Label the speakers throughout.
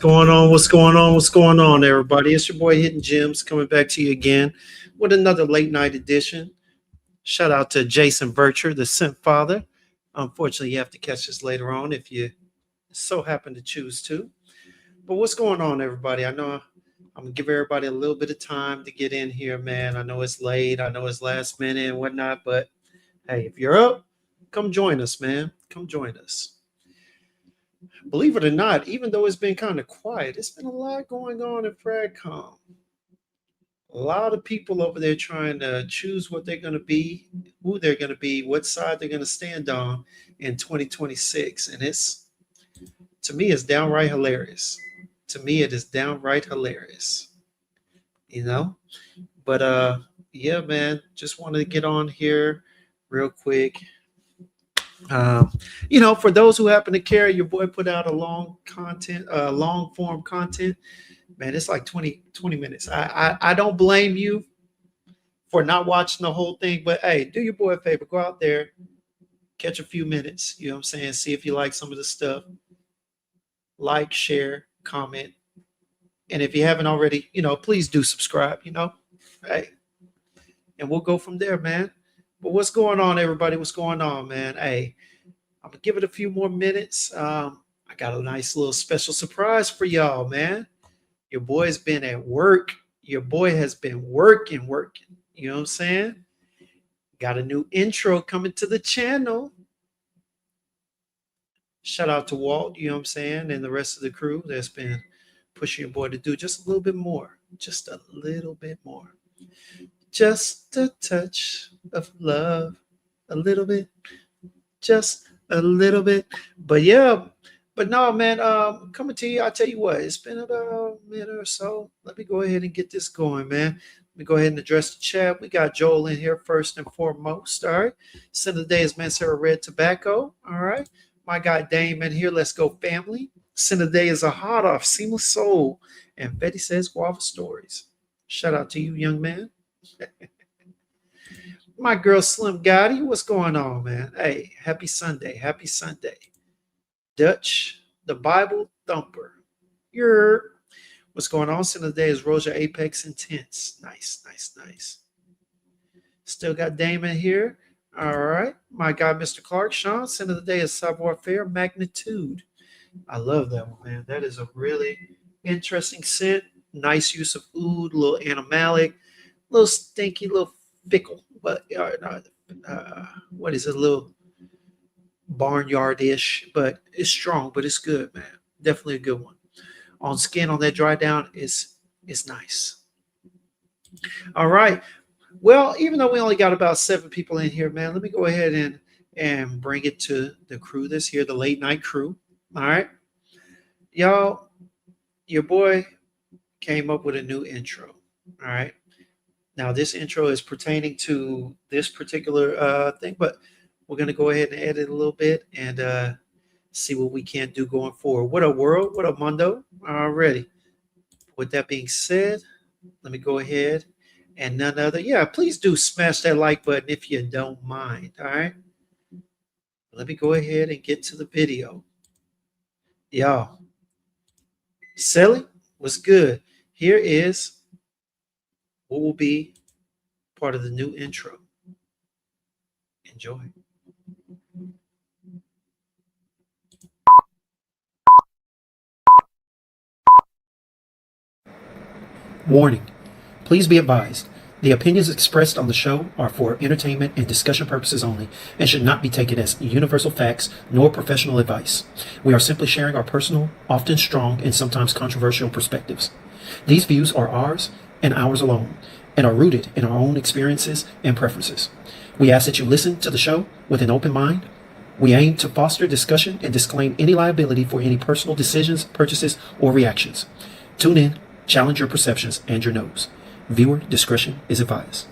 Speaker 1: going on? What's going on? What's going on, everybody? It's your boy Hidden Gems coming back to you again with another late night edition. Shout out to Jason Vircher, the Scent Father. Unfortunately, you have to catch this later on if you so happen to choose to. But what's going on, everybody? I know I'm gonna give everybody a little bit of time to get in here, man. I know it's late, I know it's last minute and whatnot, but hey, if you're up, come join us, man. Come join us. Believe it or not, even though it's been kind of quiet, it's been a lot going on in FragCom. A lot of people over there trying to choose what they're going to be, who they're going to be, what side they're going to stand on in 2026. And to me, it's downright hilarious. To me, it is downright hilarious. You know? But yeah, man, just wanted to get on here real quick. For those who happen to care, your boy put out a long form content. Man, it's like 20 minutes. I don't blame you for not watching the whole thing, but hey, do your boy a favor, go out there, catch a few minutes, you know what I'm saying? See if you like some of the stuff. Like, share, comment. And if you haven't already, please do subscribe, Hey. And we'll go from there, man. But what's going on, everybody? What's going on, man? Hey, I'm gonna give it a few more minutes. I got a nice little special surprise for y'all, man. Your boy's been at work. Your boy has been working. You know what I'm saying? Got a new intro coming to the channel. Shout out to Walt, you know what I'm saying, and the rest of the crew that's been pushing your boy to do just a little bit more. Just a little bit more. Just a touch of love, a little bit, just a little bit. But yeah, but no, man, coming to you, I'll tell you what, it's been about a minute or so. Let me go ahead and get this going, man. Let me go ahead and address the chat. We got Joel in here first and foremost, all right? Sin of the day is Mancera Red Tobacco, all right? My guy Dame in here, let's go family. Sin of the day is a hot off, Seamless Soul, and Betty says Guava Stories. Shout out to you, young man. My girl Slim Gotti, what's going on, man? Hey, happy Sunday. Dutch, the Bible Thumper. What's going on? Sin of the day is Roja Apex Intense. Nice. Still got Damon here. All right. My guy, Mr. Clark. Sean, sin of the day is Savoir Faire Magnitude. I love that one, man. That is a really interesting scent. Nice use of oud, a little animalic, a little stinky, a little fickle, but what is it? A little barnyard-ish, but it's strong, but it's good, man. Definitely a good one. On skin, on that dry down, is nice. All right. Well, even though we only got about 7 people in here, man, let me go ahead and bring it to the crew this here, the late night crew. All right. Y'all, your boy came up with a new intro. All right. Now, this intro is pertaining to this particular thing, but we're going to go ahead and edit a little bit and see what we can do going forward. What a world. What a mundo. Already. With that being said, let me go ahead and none other. Yeah, please do smash that like button if you don't mind. All right. Let me go ahead and get to the video. Y'all. Sally, what's good? Here is what will be part of the new intro. Enjoy. Warning. Please be advised. The opinions expressed on the show are for entertainment and discussion purposes only and should not be taken as universal facts nor professional advice. We are simply sharing our personal, often strong, and sometimes controversial perspectives. These views are ours and ours alone, and are rooted in our own experiences and preferences. We ask that you listen to the show with an open mind. We aim to foster discussion and disclaim any liability for any personal decisions, purchases, or reactions. Tune in, challenge your perceptions and your nose. Viewer discretion is advised.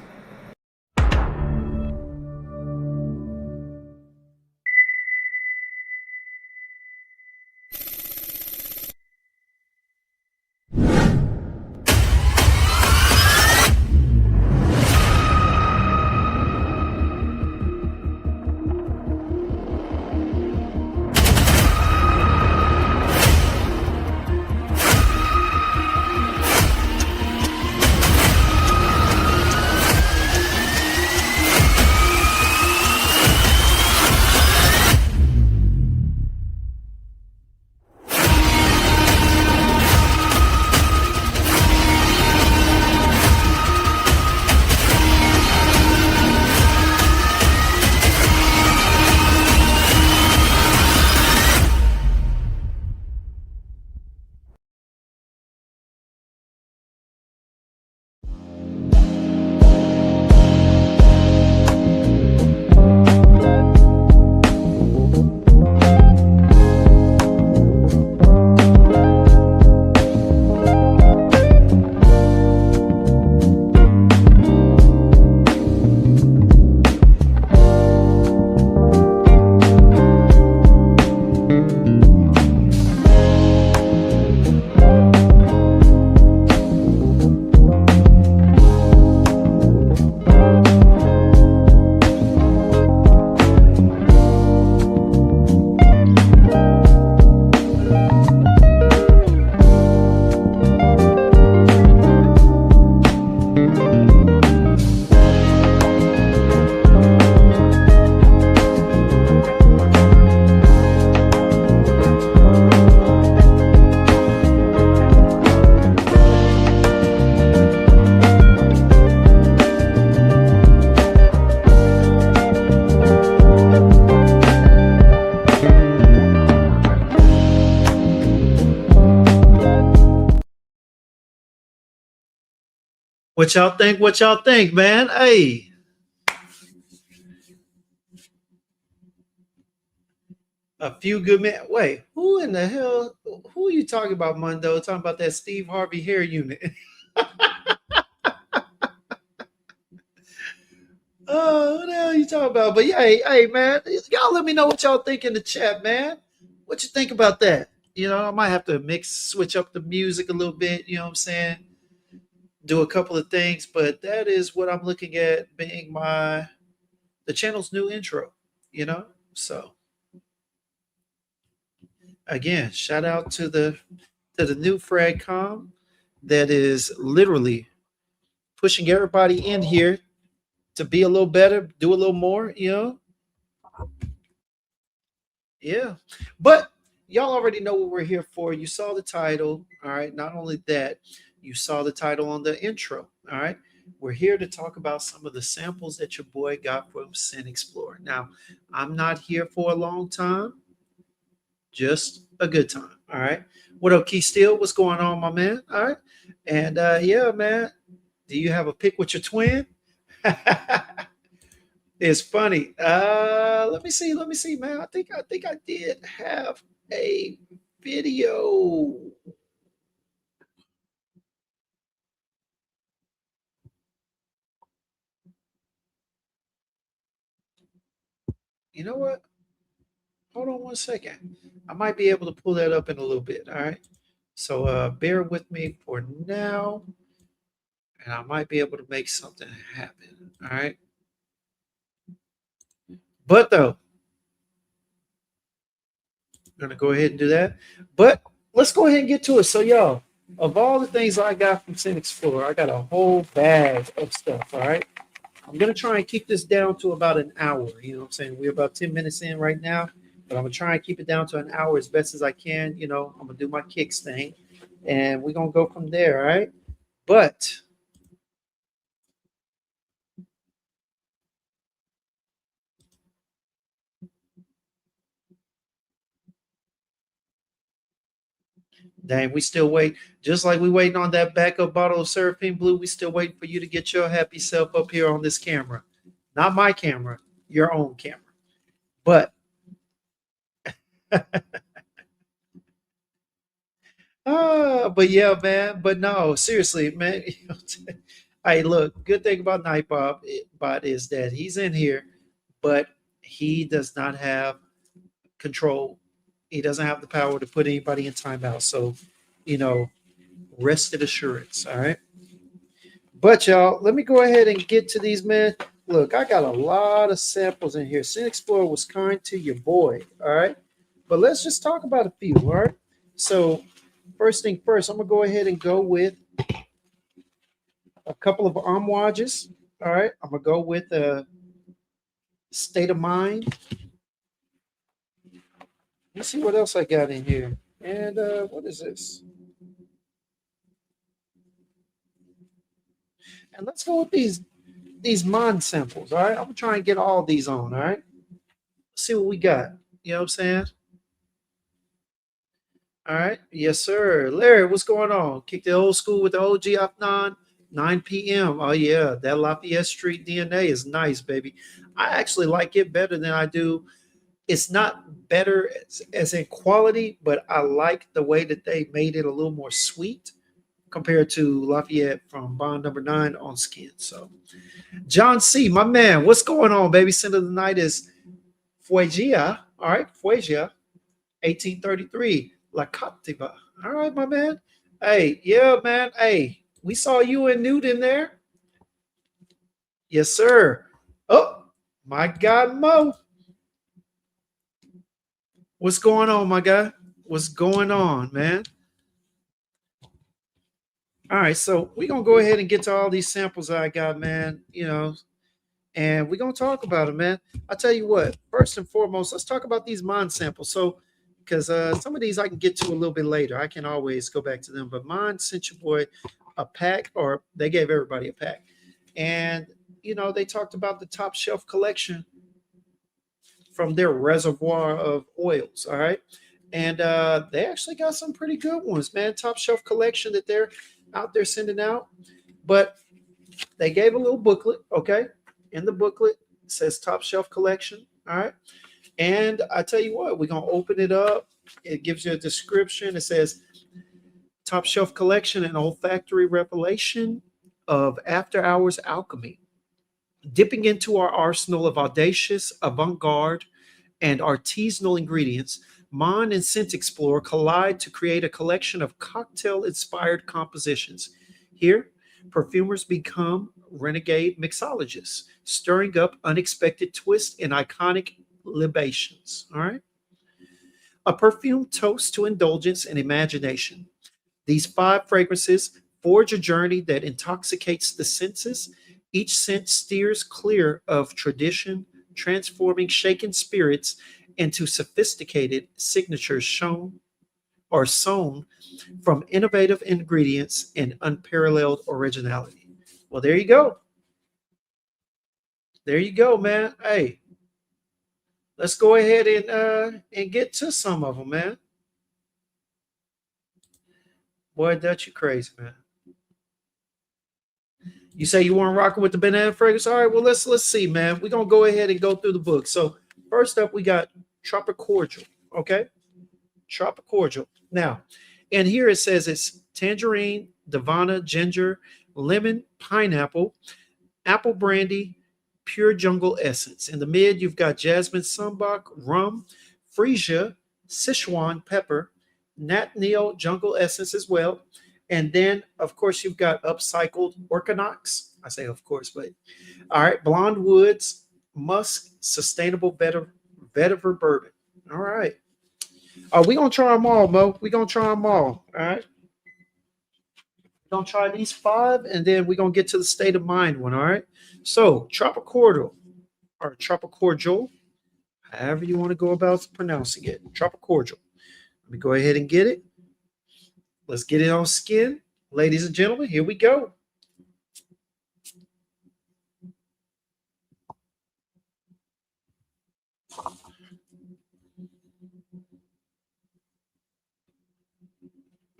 Speaker 1: What y'all think? What y'all think, man? Hey, a few good men. Wait, who in the hell? Who are you talking about, Mundo? Talking about that Steve Harvey hair unit? Oh, what the hell are you talking about? But yeah, hey, man, y'all let me know what y'all think in the chat, man. What you think about that? You know, I might have to switch up the music a little bit. You know what I'm saying? Do a couple of things, but that is what I'm looking at being the channel's new intro. You know, so again, shout out to the new Fragcom that is literally pushing everybody in here to be a little better, do a little more. You know, yeah. But y'all already know what we're here for. You saw the title. All right. Not only that, you saw the title on the intro. All right. We're here to talk about some of the samples that your boy got from Scentxplore. Now, I'm not here for a long time, just a good time. All right. What up, Key Steel? What's going on, my man? All right. And yeah, man, do you have a pick with your twin? It's funny. Let me see, man. I think I did have a video. You know what? Hold on one second. I might be able to pull that up in a little bit. All right. So bear with me for now, and I might be able to make something happen. All right. But though, I'm gonna go ahead and do that. But let's go ahead and get to it. So y'all, of all the things I got from Sin Explorer, I got a whole bag of stuff. All right. I'm gonna try and keep this down to about an hour. You know what I'm saying? We're about 10 minutes in right now, but I'm gonna try and keep it down to an hour as best as I can. You know, I'm gonna do my kicks thing and we're gonna go from there, all right? But dang, we still wait. Just like we waiting on that backup bottle of Seraphine Blue, we still waiting for you to get your happy self up here on this camera. Not my camera, your own camera. But but yeah, man. But no, seriously, man. Hey, look, good thing about Nightbot is that he's in here, but he does not have control. He doesn't have the power to put anybody in timeout. So, you know, rested assurance. All right. But y'all, let me go ahead and get to these, man. Look, I got a lot of samples in here. Sin Explorer was kind to your boy. All right. But let's just talk about a few. All right. So, first thing first, I'm gonna go ahead and go with a couple of armwages. All right. I'm gonna go with a state of mind. Let's see what else I got in here. And what is this? And let's go with these Mon samples. All right. I'm gonna try and get all these on. All right. Let's see what we got. You know what I'm saying? All right. Yes, sir. Larry, what's going on? Kick the old school with the OG Afnan, 9 p.m. Oh, yeah. That Lafayette Street DNA is nice, baby. I actually like it better than I do. It's not better as in quality, but I like the way that they made it a little more sweet compared to Lafayette from Bond number 9 on skin. So, John C., my man, what's going on, baby? Scent of the night is Fuegia. All right. Fuegia. 1833, La Captiva. All right, my man. Hey, yeah, man. Hey, we saw you and Newt in there. Yes, sir. Oh, my God, Mo. What's going on, my guy? What's going on, man? All right, so we're gonna go ahead and get to all these samples I got, man. You know, and we're gonna talk about it, man. I tell you what, first and foremost, let's talk about these Mon samples. So, because some of these I can get to a little bit later, I can always go back to them. But Mon sent your boy a pack, or they gave everybody a pack, and you know they talked about the top shelf collection from their reservoir of oils. All right, and they actually got some pretty good ones, man. Top shelf collection that they're out there sending out, but they gave a little booklet, okay? In the booklet, it says top shelf collection. All right. And I tell you what, we're gonna open it up. It gives you a description. It says top shelf collection and olfactory revelation of after hours alchemy. Dipping into our arsenal of audacious, avant-garde, and artisanal ingredients, Mon and Scentxplore collide to create a collection of cocktail-inspired compositions. Here, perfumers become renegade mixologists, stirring up unexpected twists and iconic libations. All right? A perfume toast to indulgence and imagination. These five fragrances forge a journey that intoxicates the senses. Each scent steers clear of tradition, transforming shaken spirits into sophisticated signatures shown or sewn from innovative ingredients and unparalleled originality. Well, there you go. There you go, man. Hey, let's go ahead and get to some of them, man. Boy, Dutch, you crazy, man. You say you weren't rocking with the banana fragrance. All right, well, let's see, man. We're gonna go ahead and go through the book. So first up, we got Tropic Cordial. Okay. Tropic Cordial. Now, and here it says it's tangerine, Divana, ginger, lemon, pineapple, apple brandy, pure jungle essence. In the mid, you've got jasmine sumbok, rum, freesia, Sichuan pepper, Nat Neo jungle essence as well. And then, of course, you've got upcycled Orchinox. I say, of course, but all right, Blonde Woods, Musk, Sustainable Vetiver Bourbon. All right. We're going to try them all, Mo. We're going to try them all. All right. We're going to try these five, and then we're going to get to the state of mind one. All right. So, Tropic Cordial, or Tropic Cordial, however you want to go about pronouncing it. Tropic Cordial. Let me go ahead and get it. Let's get it on skin. Ladies and gentlemen, here we go.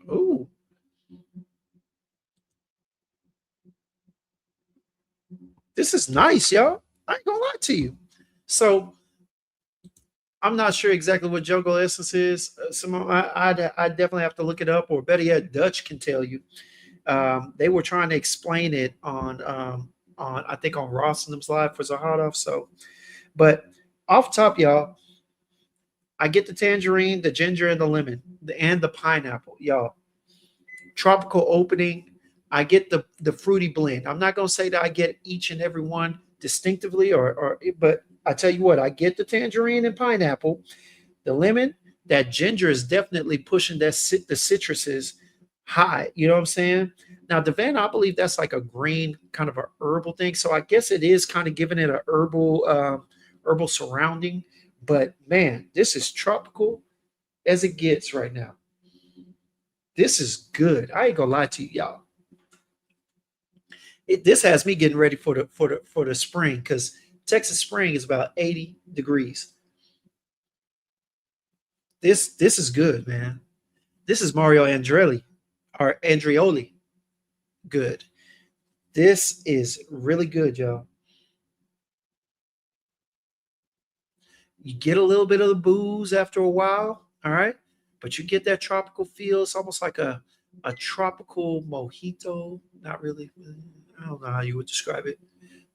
Speaker 1: Ooh. This is nice, y'all. I ain't gonna lie to you. So I'm not sure exactly what jungle essence is. I definitely have to look it up, or better yet, Dutch can tell you. They were trying to explain it on I think on Ross and them's live for Zahadov. So, but off top, y'all, I get the tangerine, the ginger, and the lemon, and the pineapple, y'all. Tropical opening. I get the fruity blend. I'm not gonna say that I get each and every one distinctively, but I tell you what, I get the tangerine and pineapple, the lemon, that ginger is definitely pushing the citruses high. You know what I'm saying? Now, Divana, I believe that's like a green kind of a herbal thing. So I guess it is kind of giving it a herbal surrounding. But man, this is tropical as it gets right now. This is good. I ain't gonna lie to you, y'all. This has me getting ready for the spring, because Texas spring is about 80 degrees. This is good, man. This is Mario Andreoli. Good. This is really good, y'all. You get a little bit of the booze after a while, all right? But you get that tropical feel. It's almost like a tropical mojito. Not really. I don't know how you would describe it.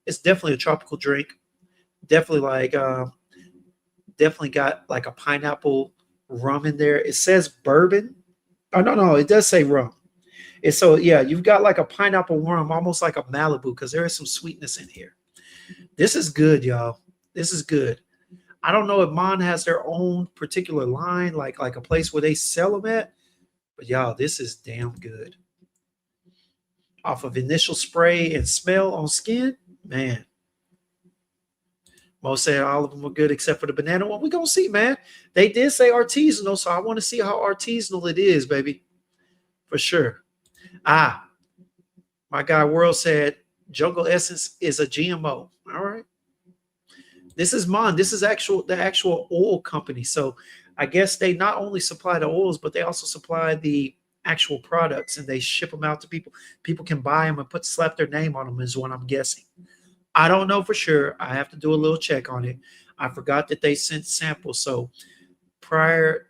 Speaker 1: It's definitely a tropical drink. Definitely definitely got like a pineapple rum in there. It says bourbon. Oh no, it does say rum. And so yeah, you've got like a pineapple rum, almost like a Malibu, because there is some sweetness in here. This is good, y'all. This is good. I don't know if Mon has their own particular line, like a place where they sell them at, but y'all, this is damn good. Off of initial spray and smell on skin, man. Most said all of them were good except for the banana one. We're gonna see, man. They did say artisanal, so I want to see how artisanal it is, baby. For sure. My guy World said Jungle Essence is a GMO. All right. This is Mon. This is the actual oil company. So I guess they not only supply the oils, but they also supply the actual products and they ship them out to people. People can buy them and slap their name on them is what I'm guessing. I don't know for sure. I have to do a little check on it. I forgot that they sent samples. So prior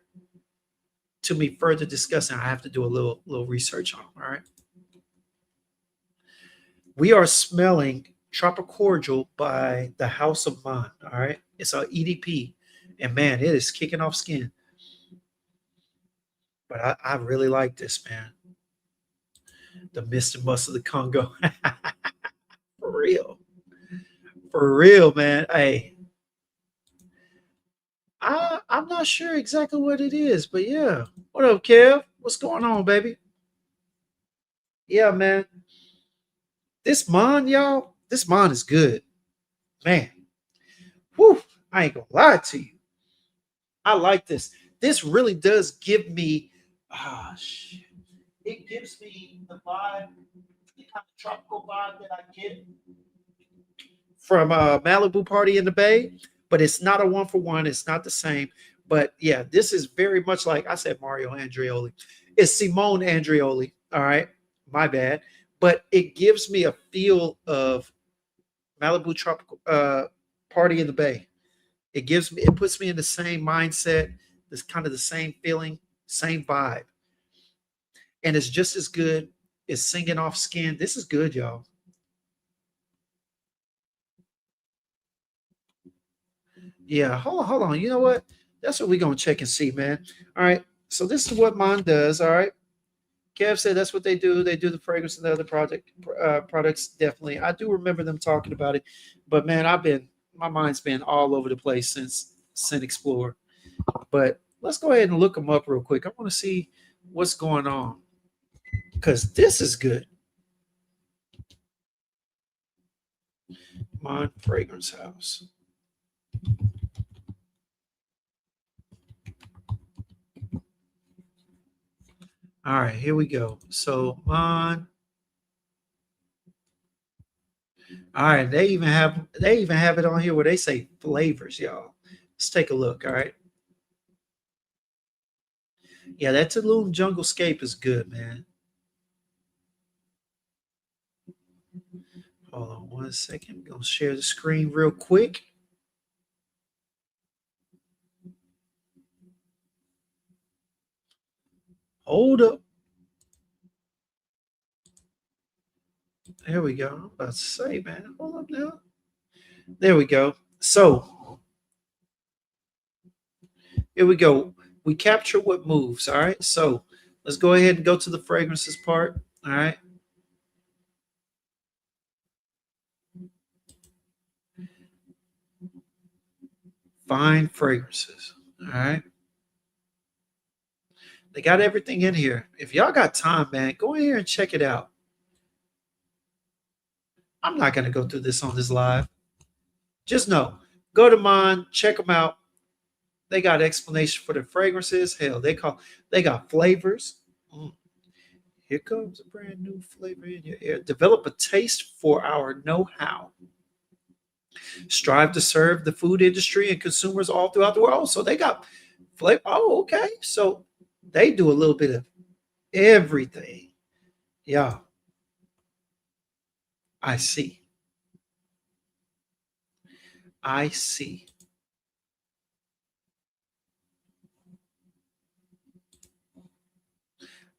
Speaker 1: to me further discussing, I have to do a little research on them. All right. We are smelling Tropical Cordial by the House of Mind. All right. It's our EDP. And man, it is kicking off skin. But I really like this, man. The Mist and Must of the Congo. For real. For real, man. Hey, I'm not sure exactly what it is, but yeah. What up, Kev? What's going on, baby? Yeah, man. This mon, y'all, this mon is good. Man. Whew. I ain't gonna lie to you. I like this. This really does give me shit. It gives me the vibe, the kind of tropical vibe that I get from Malibu Party in the Bay, but it's not a one for one. It's not the same. But yeah, this is very much like I said, Mario Andreoli. It's Simone Andreoli. All right, my bad. But it gives me a feel of Malibu Tropical Party in the Bay. It puts me in the same mindset, this kind of the same feeling, same vibe, and it's just as good as singing off skin. This is good, y'all. Yeah, hold on. You know what? That's what we're gonna check and see, man. All right. So this is what mine does. All right. Kev said that's what they do. They do the fragrance and the other products. Definitely, I do remember them talking about it. But man, my mind's been all over the place since Scentxplore. But let's go ahead and look them up real quick. I want to see what's going on because this is good. Mind Fragrance House. All right, here we go. So on. All right, they even have it on here where they say flavors, y'all. Let's take a look. All right. Yeah, that Tulum Jungle Scape is good, man. Hold on one second. I'm gonna share the screen real quick. Hold up. There we go. I'm about to say, man. Hold up now. There we go. So here we go. We capture what moves. All right. So let's go ahead and go to the fragrances part. All right. Fine fragrances. All right. They got everything in here. If y'all got time, man, go in here and check it out. I'm not going to go through this on this live. Just know, go to mine, check them out. They got explanation for the fragrances. Hell, they got flavors. Mm. Here comes a brand new flavor in your air. Develop a taste for our know-how. Strive to serve the food industry and consumers all throughout the world. So they got flavor. Oh, okay. So they do a little bit of everything. Yeah, I see. I see.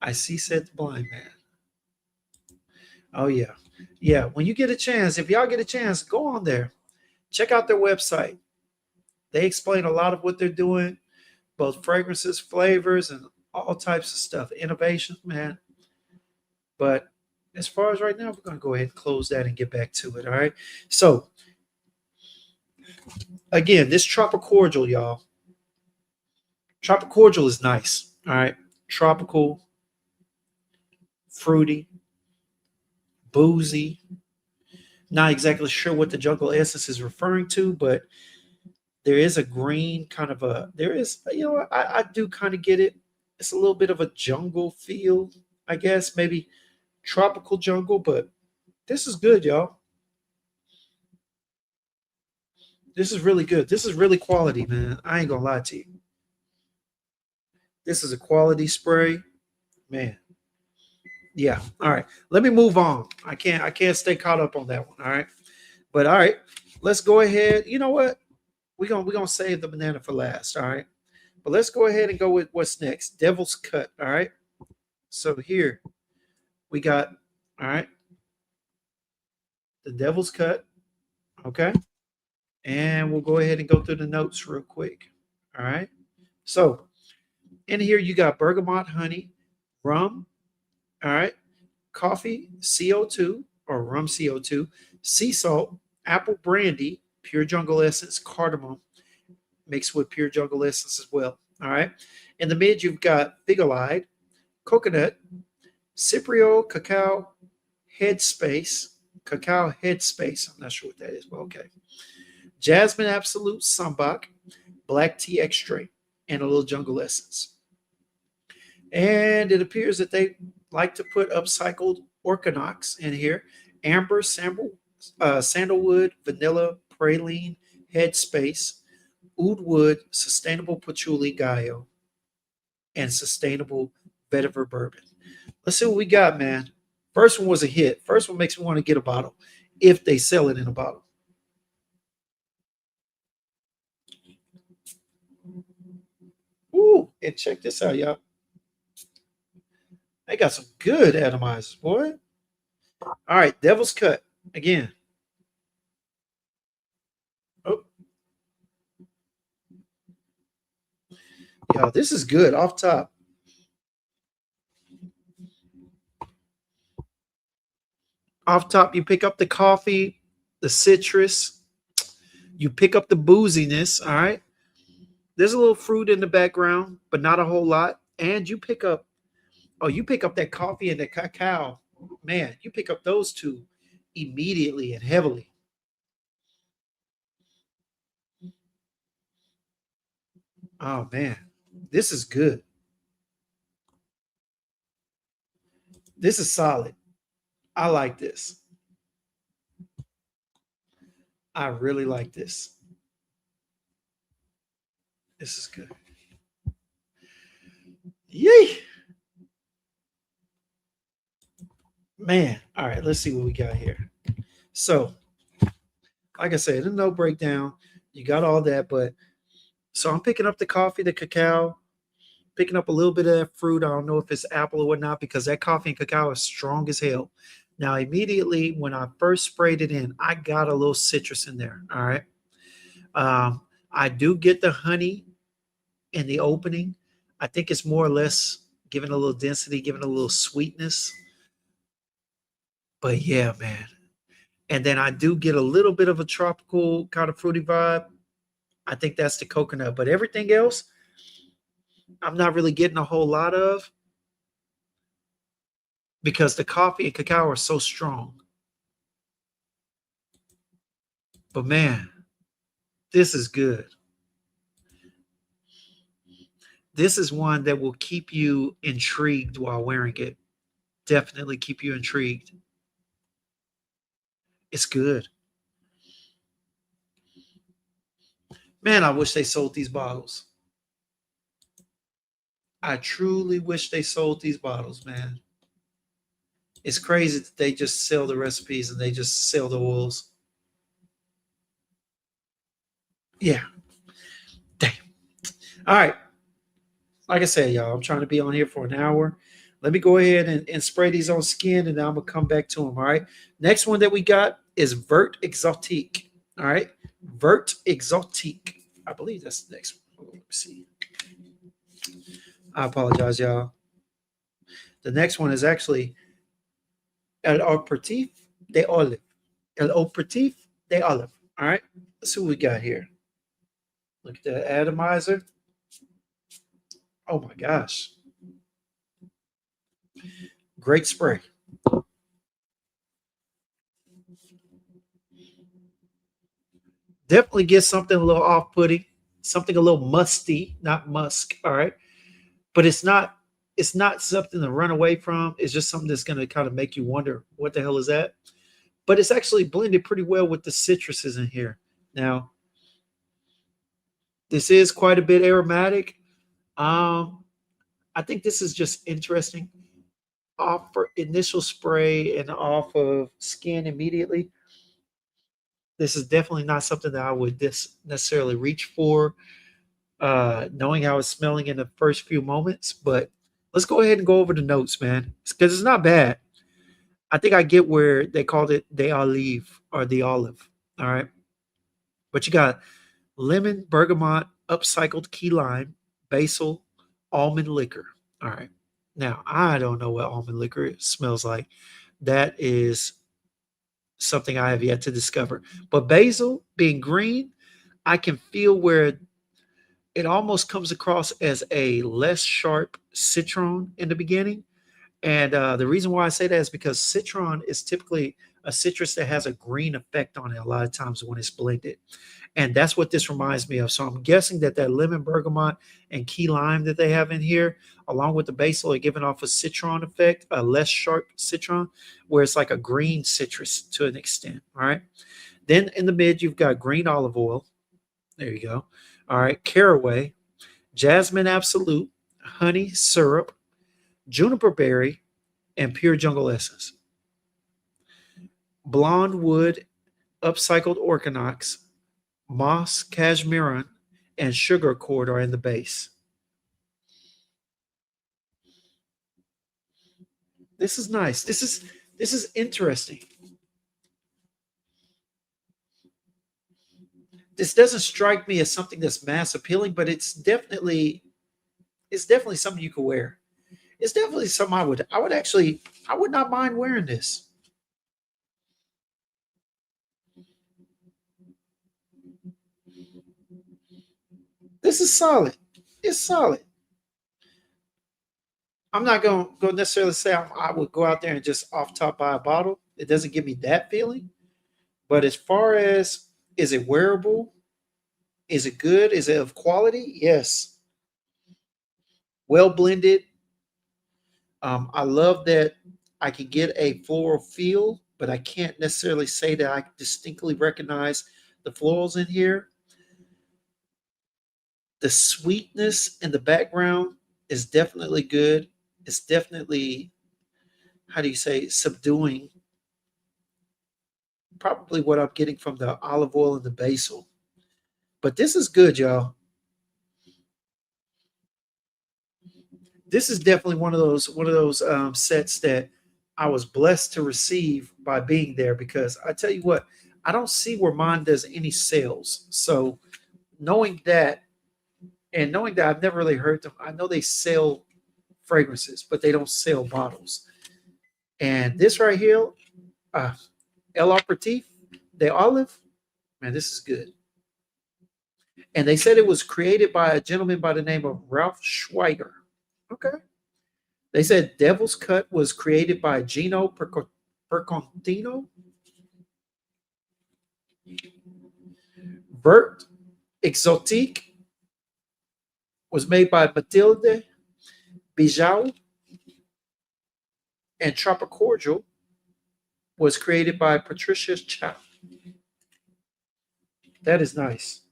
Speaker 1: I see, said the blind man. Oh, yeah. Yeah. When you get a chance, if y'all get a chance, go on there. Check out their website. They explain a lot of what they're doing, both fragrances, flavors, and all types of stuff. Innovations, man. But as far as right now, we're going to go ahead and close that and get back to it. All right. So, again, this Tropical Cordial, y'all. Tropical Cordial is nice. All right. Tropical, fruity, boozy. Not exactly sure what the jungle essence is referring to, but there is a green kind of there is, I do kind of get it. It's a little bit of a jungle feel, I guess, maybe tropical jungle, but this is good, y'all. This is really good. This is really quality, man. I ain't gonna lie to you. This is a quality spray, man. Yeah. All right. Let me move on. I can't stay caught up on that one. All right. But all right, let's go ahead. You know what? We're gonna save the banana for last. All right. But let's go ahead and go with what's next. Devil's cut. All right. So here we got, all right, the devil's cut. Okay. And we'll go ahead and go through the notes real quick. All right. So in here you got bergamot honey, rum, all right, coffee, CO2 or rum CO2, sea salt, apple brandy, pure jungle essence, cardamom, mixed with pure jungle essence as well. All right. In the mid, you've got figolide, coconut, Cyprio, headspace, cacao headspace. I'm not sure what that is, but okay. Jasmine absolute sambac, black tea extract, and a little jungle essence. And it appears that they like to put upcycled organox in here, amber, sandalwood, vanilla, praline, headspace, oud wood, sustainable patchouli gaio, and sustainable vetiver bourbon. Let's see what we got, man. First one was a hit. First one makes me want to get a bottle if they sell it in a bottle. Ooh, and check this out, y'all. They got some good atomizers, boy. All right, Devil's Cut again. Oh, yeah, this is good off top. Off top, you pick up the coffee, the citrus, you pick up the booziness. All right, there's a little fruit in the background, but not a whole lot. And you pick up that coffee and the cacao. Man, you pick up those two immediately and heavily. Oh man, this is good. This is solid. I like this. I really like this. This is good. Yay, man. All right, let's see what we got here. So, like I said, a no breakdown. You got all that, but so I'm picking up the coffee, the cacao, picking up a little bit of that fruit. I don't know if it's apple or whatnot because that coffee and cacao is strong as hell. Now, immediately when I first sprayed it in, I got a little citrus in there. All right. Um, I do get the honey in the opening. I think it's more or less giving a little density, giving a little sweetness. But yeah, man. And then I do get a little bit of a tropical kind of fruity vibe. I think that's the coconut. But everything else, I'm not really getting a whole lot of because the coffee and cacao are so strong. But man, this is good. This is one that will keep you intrigued while wearing it. Definitely keep you intrigued. It's good. Man, I wish they sold these bottles. I truly wish they sold these bottles, man. It's crazy that they just sell the recipes and they just sell the oils. Yeah. Damn. All right. Like I said, y'all, I'm trying to be on here for an hour. Let me go ahead and spray these on skin and then I'm going to come back to them. All right. Next one that we got is Vert Exotique. All right. Vert Exotique. I believe that's the next one. Let me see. I apologize, y'all. The next one is actually El Operatif de Olive. El Operatif de Olive. All right. Let's see what we got here. Look at the atomizer. Oh my gosh. Great spray. Definitely get something a little off putting, something a little musty, not musk. All right. But it's not something to run away from. It's just something that's gonna kind of make you wonder what the hell is that? But it's actually blended pretty well with the citruses in here. Now, this is quite a bit aromatic. Um, I think this is just interesting. off for initial spray and off of skin immediately, this is definitely not something that I would necessarily reach for, knowing how it's smelling in the first few moments. But let's go ahead and go over the notes, man, because it's not bad. I think I get where they called it the olive or the olive. All right. But you got lemon, bergamot, upcycled key lime, basil, almond liquor. All right. Now, I don't know what almond liquor smells like. That is something I have yet to discover. But basil being green, I can feel where it almost comes across as a less sharp citron in the beginning. And the reason why I say that is because citron is typically a citrus that has a green effect on it a lot of times when it's blended. And that's what this reminds me of. So I'm guessing that that lemon bergamot and key lime that they have in here, along with the basil, are giving off a citron effect, a less sharp citron, where it's like a green citrus to an extent. All right. Then in the mid, you've got green olive oil. There you go. All right. Caraway, jasmine absolute, honey syrup, juniper berry, and pure jungle essence. Blonde wood, upcycled organox, moss cashmeran, and sugar cord are in the base. This is nice. This is interesting. This doesn't strike me as something that's mass appealing, but it's definitely something you could wear. It's definitely something I would not mind wearing this. This is solid. It's solid. I'm not going to go necessarily say I would go out there and just off top buy a bottle. It doesn't give me that feeling. But as far as, is it wearable? Is it good? Is it of quality? Yes. Well blended. I love that I can get a floral feel, but I can't necessarily say that I distinctly recognize the florals in here. The sweetness in the background is definitely good. It's definitely, how do you say, subduing probably what I'm getting from the olive oil and the basil. But this is good, y'all. This is definitely one of those sets that I was blessed to receive by being there, because I tell you what, I don't see where mine does any sales. So knowing that, and knowing that I've never really heard them, I know they sell fragrances, but they don't sell bottles. And this right here, uh, El Aperitif, the olive, man, this is good. And they said it was created by a gentleman by the name of Ralph Schweiger. Okay. They said Devil's Cut was created by Gino Percontino. Vert Exotique was made by Mathilde Bijou. And Tropicordial was created by Patricia Chow. That is nice.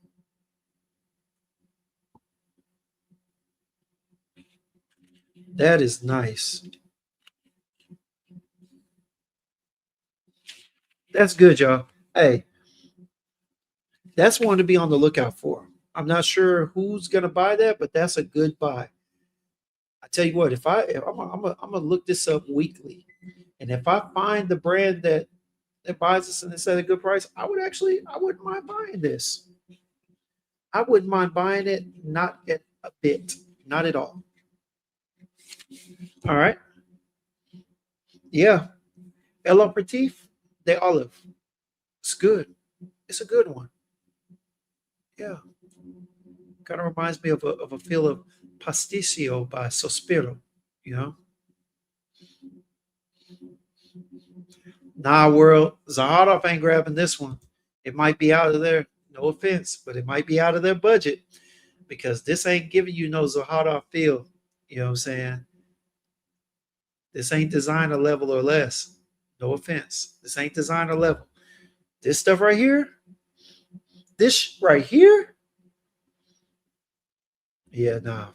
Speaker 1: That is nice. That's good, y'all. Hey, that's one to be on the lookout for. I'm not sure who's gonna buy that, but that's a good buy. I tell you what, if I'm gonna look this up weekly, and if I find the brand that buys this and it's at a good price, I wouldn't mind buying this. I wouldn't mind buying it, not at a bit, not at all. All right, yeah, El Aperitif de Olive. It's good. It's a good one. Yeah, kind of reminds me of a feel of Pasticcio by Sospiro. You know, nah, world, Zaharoff ain't grabbing this one. It might be out of their, no offense, but it might be out of their budget, because this ain't giving you no Zaharoff feel. You know what I'm saying? This ain't designer level or less. No offense. This ain't designer level. This stuff right here, this right here, yeah, nah,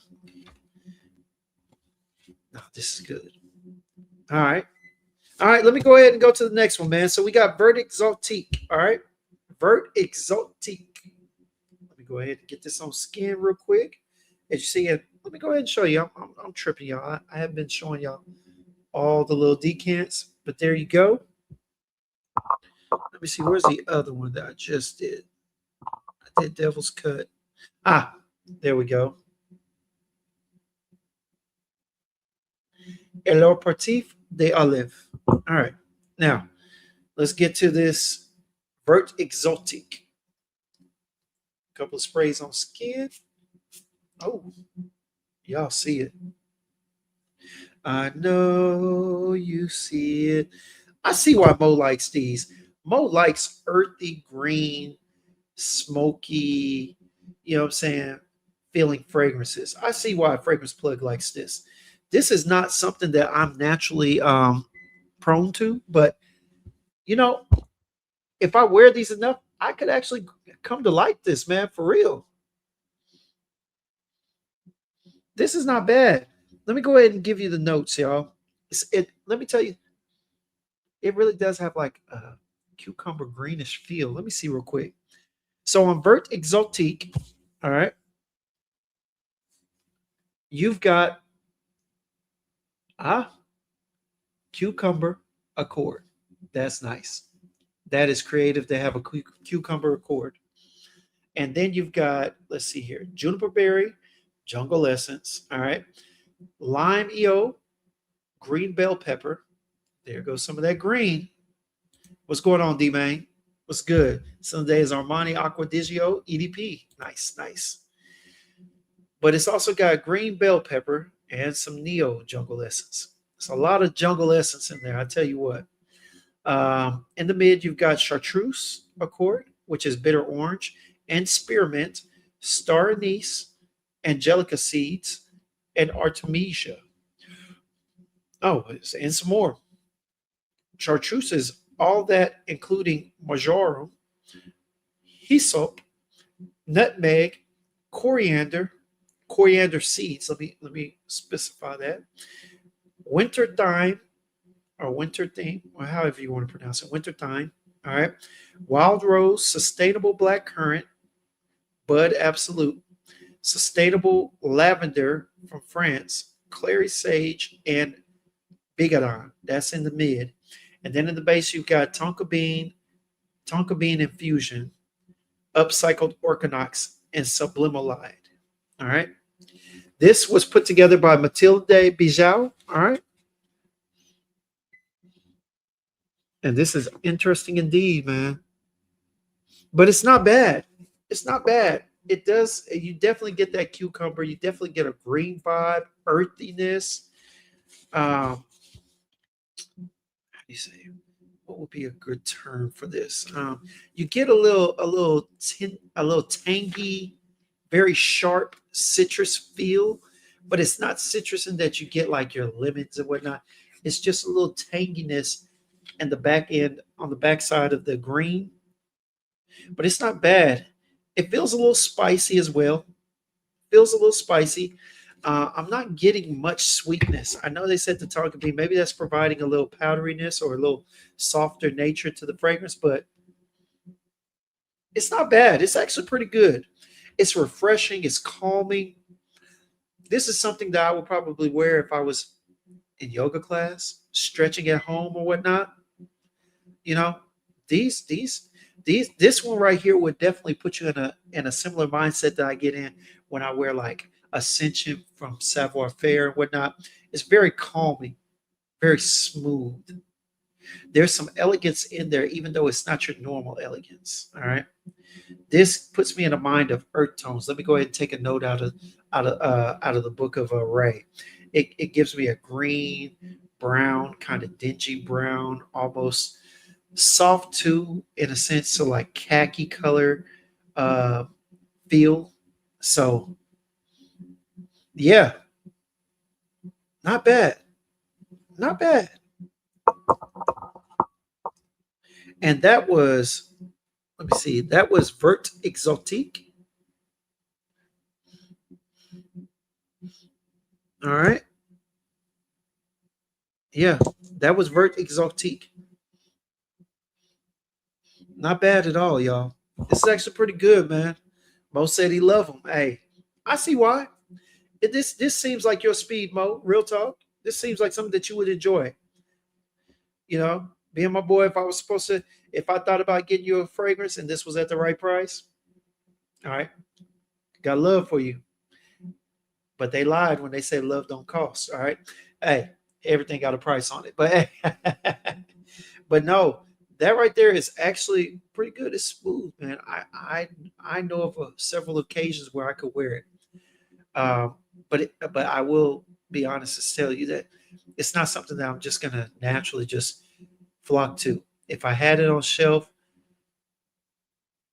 Speaker 1: nah, this is good. All right. All right. Let me go ahead and go to the next one, man. So we got Vert Exotique. All right. Vert Exotique. Let me go ahead and get this on skin real quick. As you see it, let me go ahead and show you. I'm tripping y'all. I have been showing y'all all the little decants, but there you go. Let me see. Where's the other one that I just did? I did Devil's Cut. Ah, there we go. Et leur partif de olive. All right. Now, let's get to this Vert Exotique. Couple of sprays on skin. Oh, y'all see it. I know you see it. I see why Mo likes these. Mo likes earthy green, smoky, you know what I'm saying, feeling fragrances. I see why a fragrance plug likes this. This is not something that I'm naturally prone to, but you know, if I wear these enough, I could actually come to like this, man, for real. This is not bad. Let me go ahead and give you the notes, y'all. Let me tell you, it really does have like a cucumber greenish feel. Let me see real quick. So on Vert Exotique, all right, you've got ah cucumber accord. That's nice. That is creative. They have a cucumber accord. And then you've got, let's see here, juniper berry, jungle essence. All right. Lime EO, green bell pepper. There goes some of that green. What's going on, D Main? What's good? Sunday is Armani Aqua Digio EDP. Nice, nice. But it's also got green bell pepper and some neo jungle essence. It's a lot of jungle essence in there. I tell you what. In the mid, you've got chartreuse accord, which is bitter orange, and spearmint, star anise, angelica seeds, and artemisia. Oh, and some more. Chartreuse is all that, including marjoram, hyssop, nutmeg, coriander, coriander seeds. Let me specify that. Winter thyme or winter theme, or however you want to pronounce it. Winter thyme. All right. Wild rose, sustainable black currant, bud absolute, sustainable lavender from France, clary sage, and bigadon. That's in the mid. And then in the base, you've got tonka bean infusion, upcycled organox, and sublimalide. All right. This was put together by Mathilde Bijou. All right. And this is interesting indeed, man. But it's not bad. It's not bad. It does, you definitely get that cucumber. You definitely get a green vibe, earthiness. How do you say? What would be a good term for this? You get a little tangy, very sharp citrus feel, but it's not citrus in that you get like your lemons and whatnot. It's just a little tanginess and the back end on the backside of the green, but it's not bad. It feels a little spicy as well. Feels a little spicy. I'm not getting much sweetness. I know they said the target bean, maybe that's providing a little powderiness or a little softer nature to the fragrance, but it's not bad. It's actually pretty good. It's refreshing. It's calming. This is something that I would probably wear if I was in yoga class, stretching at home or whatnot. You know, this one right here would definitely put you in a similar mindset that I get in when I wear like Ascension from Savoir Faire and whatnot. It's very calming, very smooth. There's some elegance in there, even though it's not your normal elegance. All right. This puts me in a mind of earth tones. Let me go ahead and take a note out of the book of Ray. It gives me a green, brown, kind of dingy brown, almost soft too, in a sense, so like khaki color uh, feel. So yeah, not bad, not bad. And that was, let me see, that was Vert Exotique. All right. Yeah. That was Vert Exotique. Not bad at all, y'all. This is actually pretty good, man. Mo said he loved them. Hey, I see why. This seems like your speed, Mo. Real talk. This seems like something that you would enjoy. You know, being my boy, if I thought about getting you a fragrance and this was at the right price, all right, got love for you. But they lied when they said love don't cost. All right, hey, everything got a price on it. But hey, but no, that right there is actually pretty good. It's smooth, man. I know of several occasions where I could wear it. Um, but I will be honest to tell you that it's not something that I'm just gonna naturally just flock to. If I had it on shelf,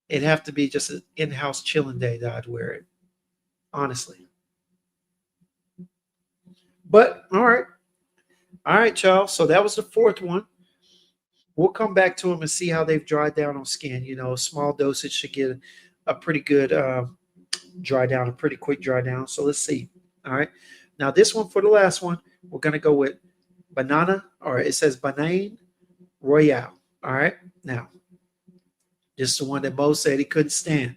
Speaker 1: it'd have to be just an in-house chilling day that I'd wear it. Honestly. But all right, y'all. So that was the fourth one. We'll come back to them and see how they've dried down on skin. You know, a small dosage should get a pretty good dry down, a pretty quick dry down. So let's see. All right. Now this one for the last one, we're gonna go with banana, or it says banane royale. All right. Now, this is the one that Bo said he couldn't stand.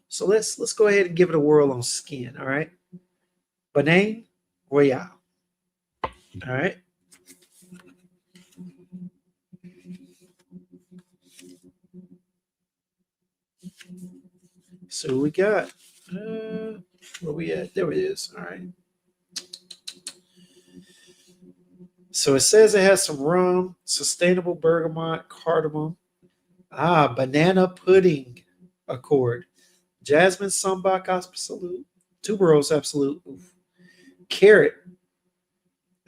Speaker 1: So let's go ahead and give it a whirl on skin. All right. Banane royale. All right. So we got where we at? There it is. All right. So it says it has some rum, sustainable bergamot, cardamom, banana pudding accord, jasmine sambac absolute, tuberose absolute, oof, carrot,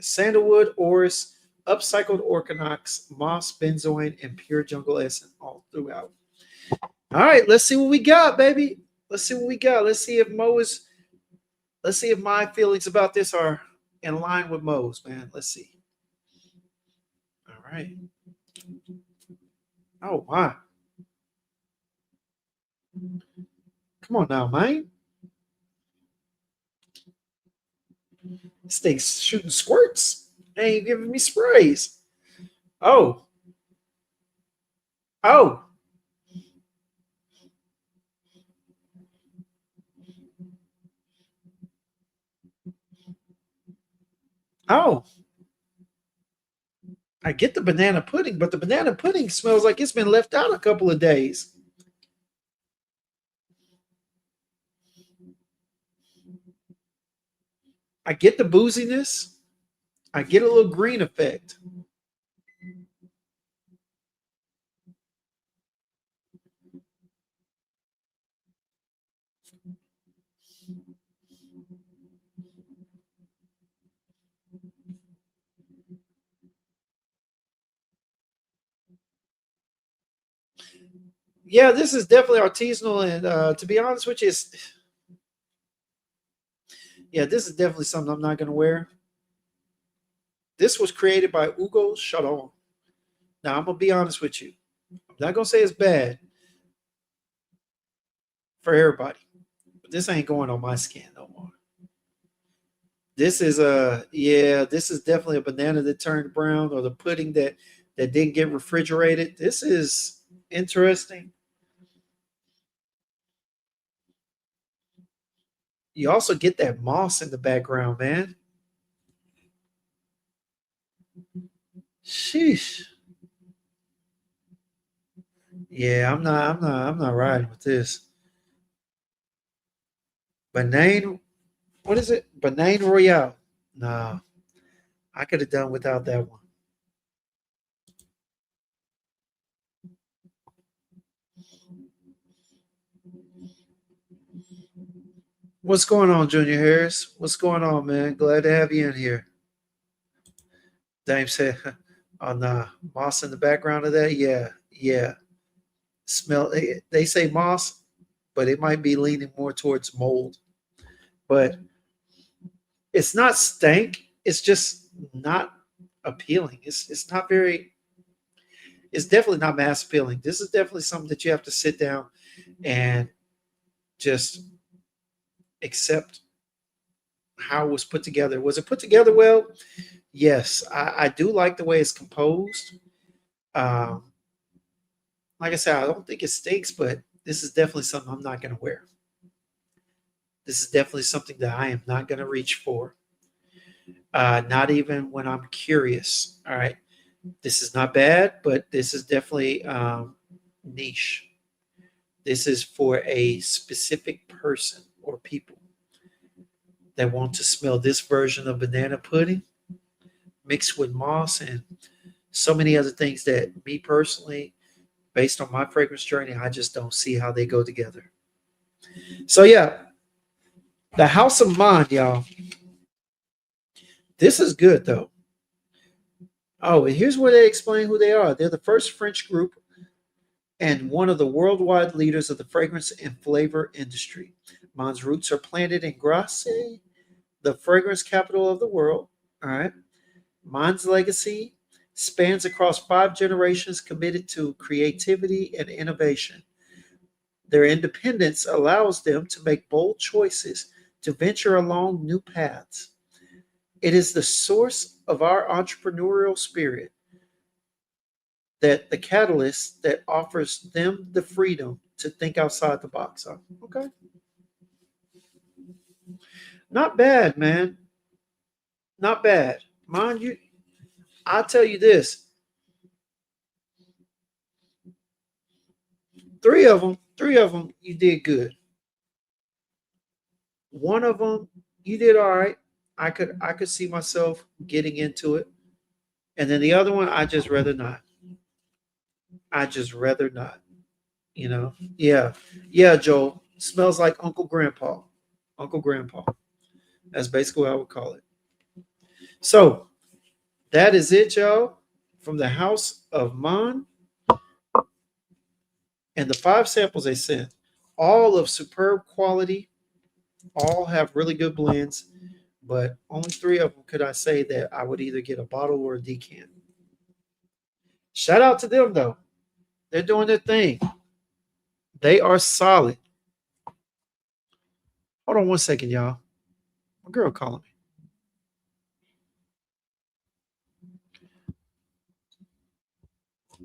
Speaker 1: sandalwood, orris, upcycled orchinox, moss, benzoin, and pure jungle essence all throughout. All right, let's see what we got, baby. Let's see what we got. Let's see if my feelings about this are in line with Mo's, man. Let's see. All right. Oh my. Come on now, man. This thing's shooting squirts. They ain't giving me sprays. Oh. Oh. Oh. I get the banana pudding, but the banana pudding smells like it's been left out a couple of days. I get the booziness. I get a little green effect. Yeah, this is definitely artisanal, and to be honest with you, yeah, this is definitely something I'm not going to wear. This was created by Ugo Sharon. Now, I'm going to be honest with you. I'm not going to say it's bad for everybody, but this ain't going on my skin no more. This is this is definitely a banana that turned brown, or the pudding that didn't get refrigerated. This is interesting. You also get that moss in the background, man. Sheesh. Yeah, I'm not riding with this. Banane, what is it? Banane Royale. Nah, I could have done without that one. What's going on, Junior Harris? What's going on, man? Glad to have you in here. Dame said, "Oh nah, moss in the background of that. Yeah, yeah. Smell. They say moss, but it might be leaning more towards mold. But it's not stank. It's just not appealing. It's not very. It's definitely not mass appealing. This is definitely something that you have to sit down and just accept how it was put together. Was it put together well? Yes, I do like the way it's composed. Um, like I said, I don't think it stinks, but this is definitely something I'm not going to wear. This is definitely something that I am not going to reach for. Not even when I'm curious. All right. This is not bad, but this is definitely niche. This is for a specific person or people that want to smell this version of banana pudding mixed with moss and so many other things that me personally, based on my fragrance journey, I just don't see how they go together. So yeah, the House of Mind, y'all. This is good though. Oh, and here's where they explain who they are. They're the first French group and one of the worldwide leaders of the fragrance and flavor industry. Mond's roots are planted in Grasse, the fragrance capital of the world. All right. Mond's legacy spans across 5 generations committed to creativity and innovation. Their independence allows them to make bold choices to venture along new paths. It is the source of our entrepreneurial spirit, that the catalyst that offers them the freedom to think outside the box. Okay. Not bad, man. Not bad. Mind you, I'll tell you this. Three of them, you did good. One of them, you did all right. I could see myself getting into it. And then the other one, I just rather not. I just rather not. You know? Yeah. Yeah, Joel. Smells like Uncle Grandpa. Uncle Grandpa. That's basically what I would call it. So that is it, y'all. From the House of Mon and the 5 samples they sent, all of superb quality, all have really good blends, but only 3 of them could I say that I would either get a bottle or a decant. Shout out to them though. They're doing their thing. They are solid. Hold on one second, y'all. My girl calling me.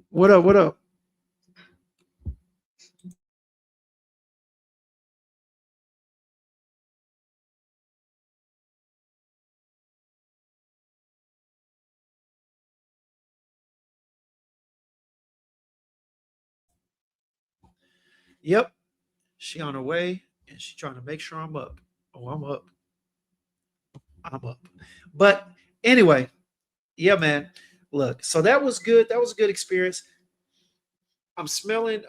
Speaker 1: What up? What up? Yep. She on her way and she trying to make sure I'm up. Oh, I'm up. I'm up. But anyway, yeah, man. Look, so that was good. That was a good experience. I'm smelling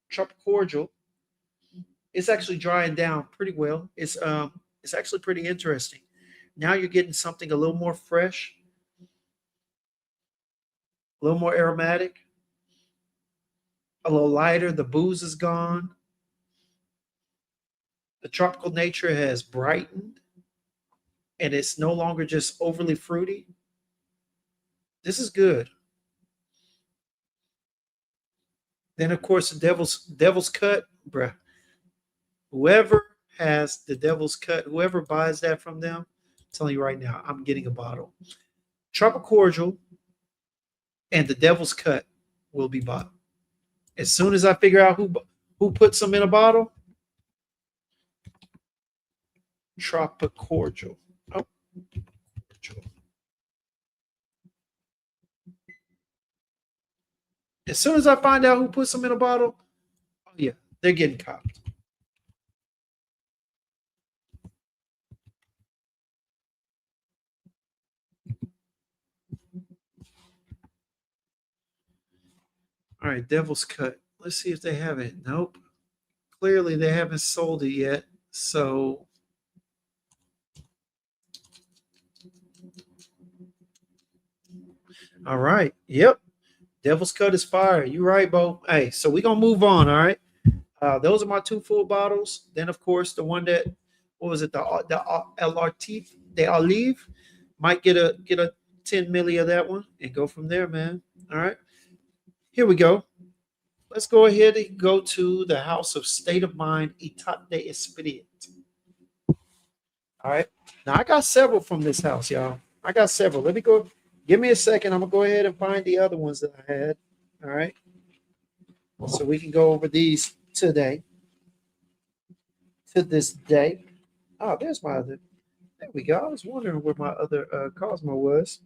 Speaker 1: tropical cordial. It's actually drying down pretty well. It's actually pretty interesting. Now you're getting something a little more fresh, a little more aromatic, a little lighter. The booze is gone. The tropical nature has brightened and it's no longer just overly fruity. This is good. Then of course the devil's cut, bruh. Whoever has the devil's cut, whoever buys that from them, I'm telling you right now, I'm getting a bottle. Tropical cordial and the devil's cut will be bought. As soon as I figure out who puts them in a bottle, tropical cordial. Oh, cordial. As soon as I find out who puts them in a bottle, oh yeah, they're getting copped. All right, devil's cut. Let's see if they have it. Nope. Clearly they haven't sold it yet. So all right. Yep. Devil's cut is fire. You right, Bo. Hey, so we're gonna move on. All right. Those are my 2 full bottles. Then, of course, the one that what was it? The LRT the Olive might get a 10 milli of that one and go from there, man. All right. Here we go. Let's go ahead and go to the House of State of Mind, Etat de Esprit. All right. Now I got several from this house, y'all. I got several. Let me go. Give me a second. I'm gonna go ahead and find the other ones that I had. All right. So we can go over these today. To this day. Oh, there's my other. There we go. I was wondering where my other Cosmo was.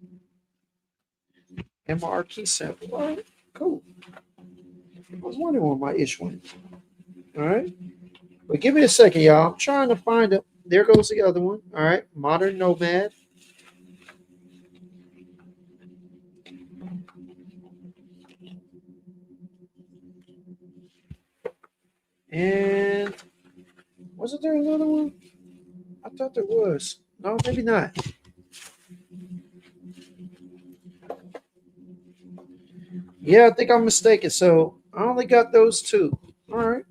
Speaker 1: And my R key sample. All right. Cool. I was wondering where my ish went. All right. But give me a second, y'all. I'm trying to find it. There goes the other one. All right. Modern Nomad. And wasn't there another one? I thought there was. No, maybe not. Yeah, I think I'm mistaken. So I only got those two. All right.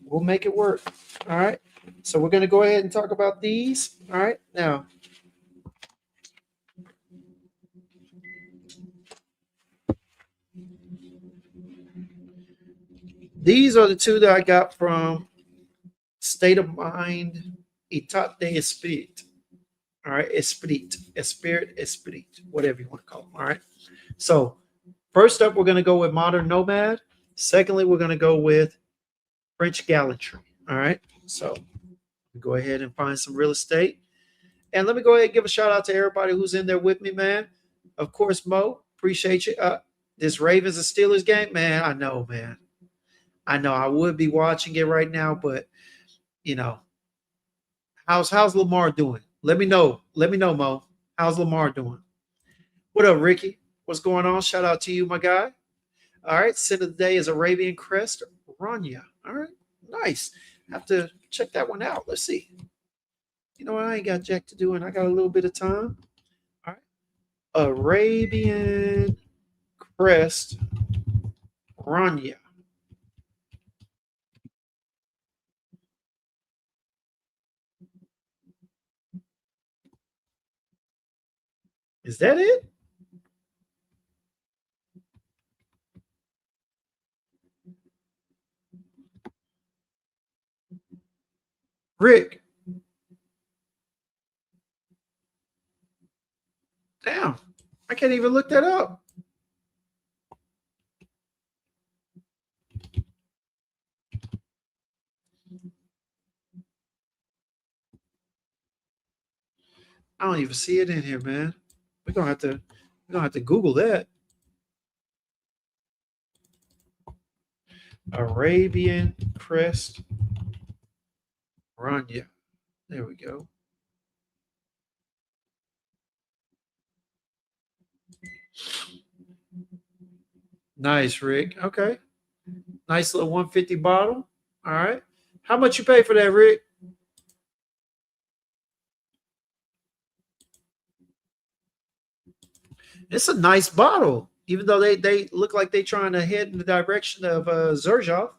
Speaker 1: We'll make it work. All right. So we're going to go ahead and talk about these. All right. Now, these are the two that I got from State of Mind, Etat de Esprit. All right. Esprit, Esprit, Esprit, whatever you want to call them. All right. So, first up, we're going to go with Modern Nomad. Secondly, we're going to go with French Gallantry. All right. So, go ahead and find some real estate. And let me go ahead and give a shout out to everybody who's in there with me, man. Of course, Mo, appreciate you. This Ravens and Steelers game, man, I know, man. I know I would be watching it right now, but you know, how's Lamar doing? Let me know. Let me know, Mo. How's Lamar doing? What up, Ricky? What's going on? Shout out to you, my guy. All right, scent of the day is Arabian Crest, Rania. All right, nice. Have to check that one out. Let's see. You know what? I ain't got jack to do, and I got a little bit of time. All right, Arabian Crest, Rania. Is that it? Rick, damn. I can't even look that up. I don't even see it in here, man. We're gonna have to Google that. Arabian Crest Rania. There we go. Nice, Rick. Okay. Nice little 150 bottle. All right. How much you pay for that, Rick? It's a nice bottle, even though they look like they trying to head in the direction of Zerzhov.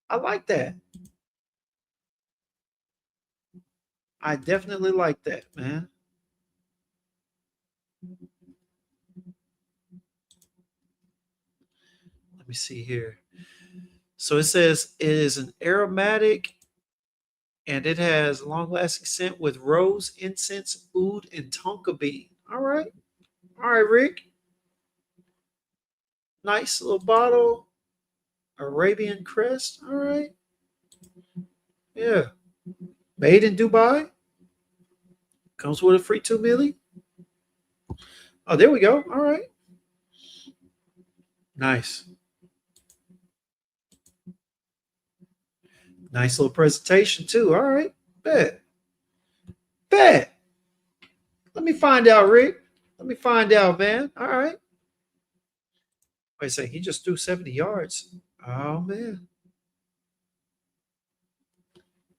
Speaker 1: I like that. I definitely like that, man. Let me see here. So it says it is an aromatic and it has long lasting scent with rose, incense, oud, and tonka bean. All right. All right, Rick. Nice little bottle. Arabian Crest. All right. Yeah. Made in Dubai. Comes with a free 2 milli. Oh, there we go. All right. Nice. Nice little presentation, too. All right. Bet. Bet. Let me find out, Rick. Let me find out, man. All right. Wait a second. He just threw 70 yards. Oh, man.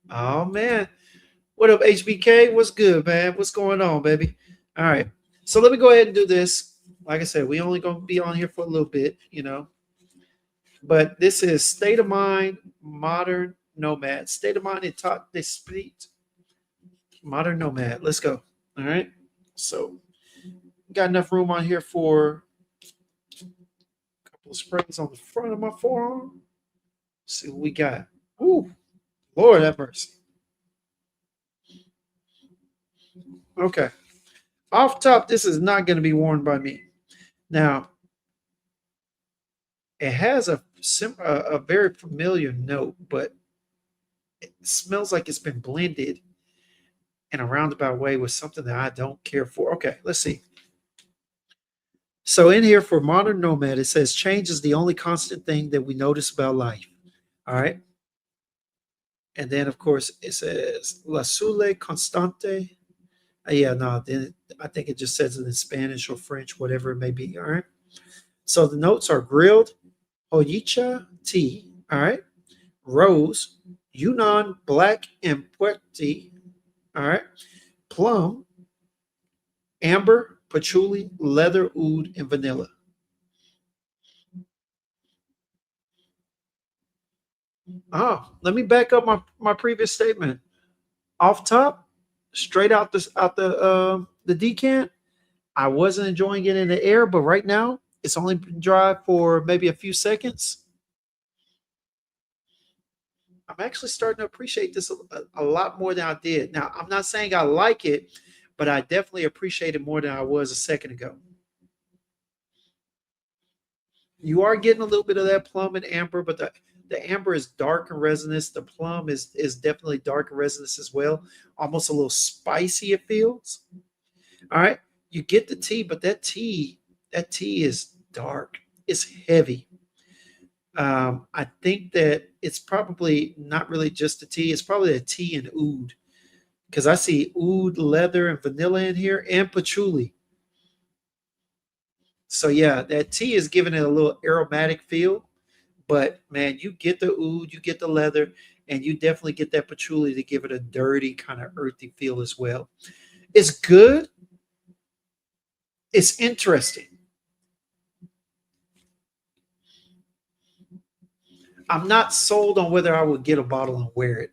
Speaker 1: Oh, man. What up, HBK? What's good, man? What's going on, baby? All right. So let me go ahead and do this. Like I said, we only going to be on here for a little bit, you know. But this is State of Mind, Modern Nomad. State of Mind, Etat d'Esprit, Modern Nomad. Let's go. All right. So got enough room on here for a couple of sprays on the front of my forearm. Let's see what we got. Ooh, Lord have mercy. Okay. Off top, this is not going to be worn by me. Now, it has a very familiar note, but it smells like it's been blended in a roundabout way with something that I don't care for. Okay, let's see. So in here for Modern Nomad, it says change is the only constant thing that we notice about life. All right. And then, of course, it says La Sule Constante. Yeah, no, then I think it just says it in Spanish or French, whatever it may be. All right. So the notes are grilled Hojicha tea. All right. Rose, Yunnan black and puerty. All right. Plum, amber, patchouli, leather, oud, and vanilla. Oh, let me back up my previous statement. Off top, straight out the decant, I wasn't enjoying it in the air, but right now it's only been dry for maybe a few seconds. I'm actually starting to appreciate this a lot more than I did. Now, I'm not saying I like it, but I definitely appreciate it more than I was a second ago. You are getting a little bit of that plum and amber, but the amber is dark and resinous. The plum is definitely dark and resinous as well. Almost a little spicy it feels. All right. You get the tea, but that tea is dark. It's heavy. I think that it's probably not really just the tea. It's probably a tea and oud because I see oud, leather, and vanilla in here, and patchouli. So yeah, that tea is giving it a little aromatic feel. But man, you get the oud, you get the leather, and you definitely get that patchouli to give it a dirty kind of earthy feel as well. It's good. It's interesting. I'm not sold on whether I would get a bottle and wear it.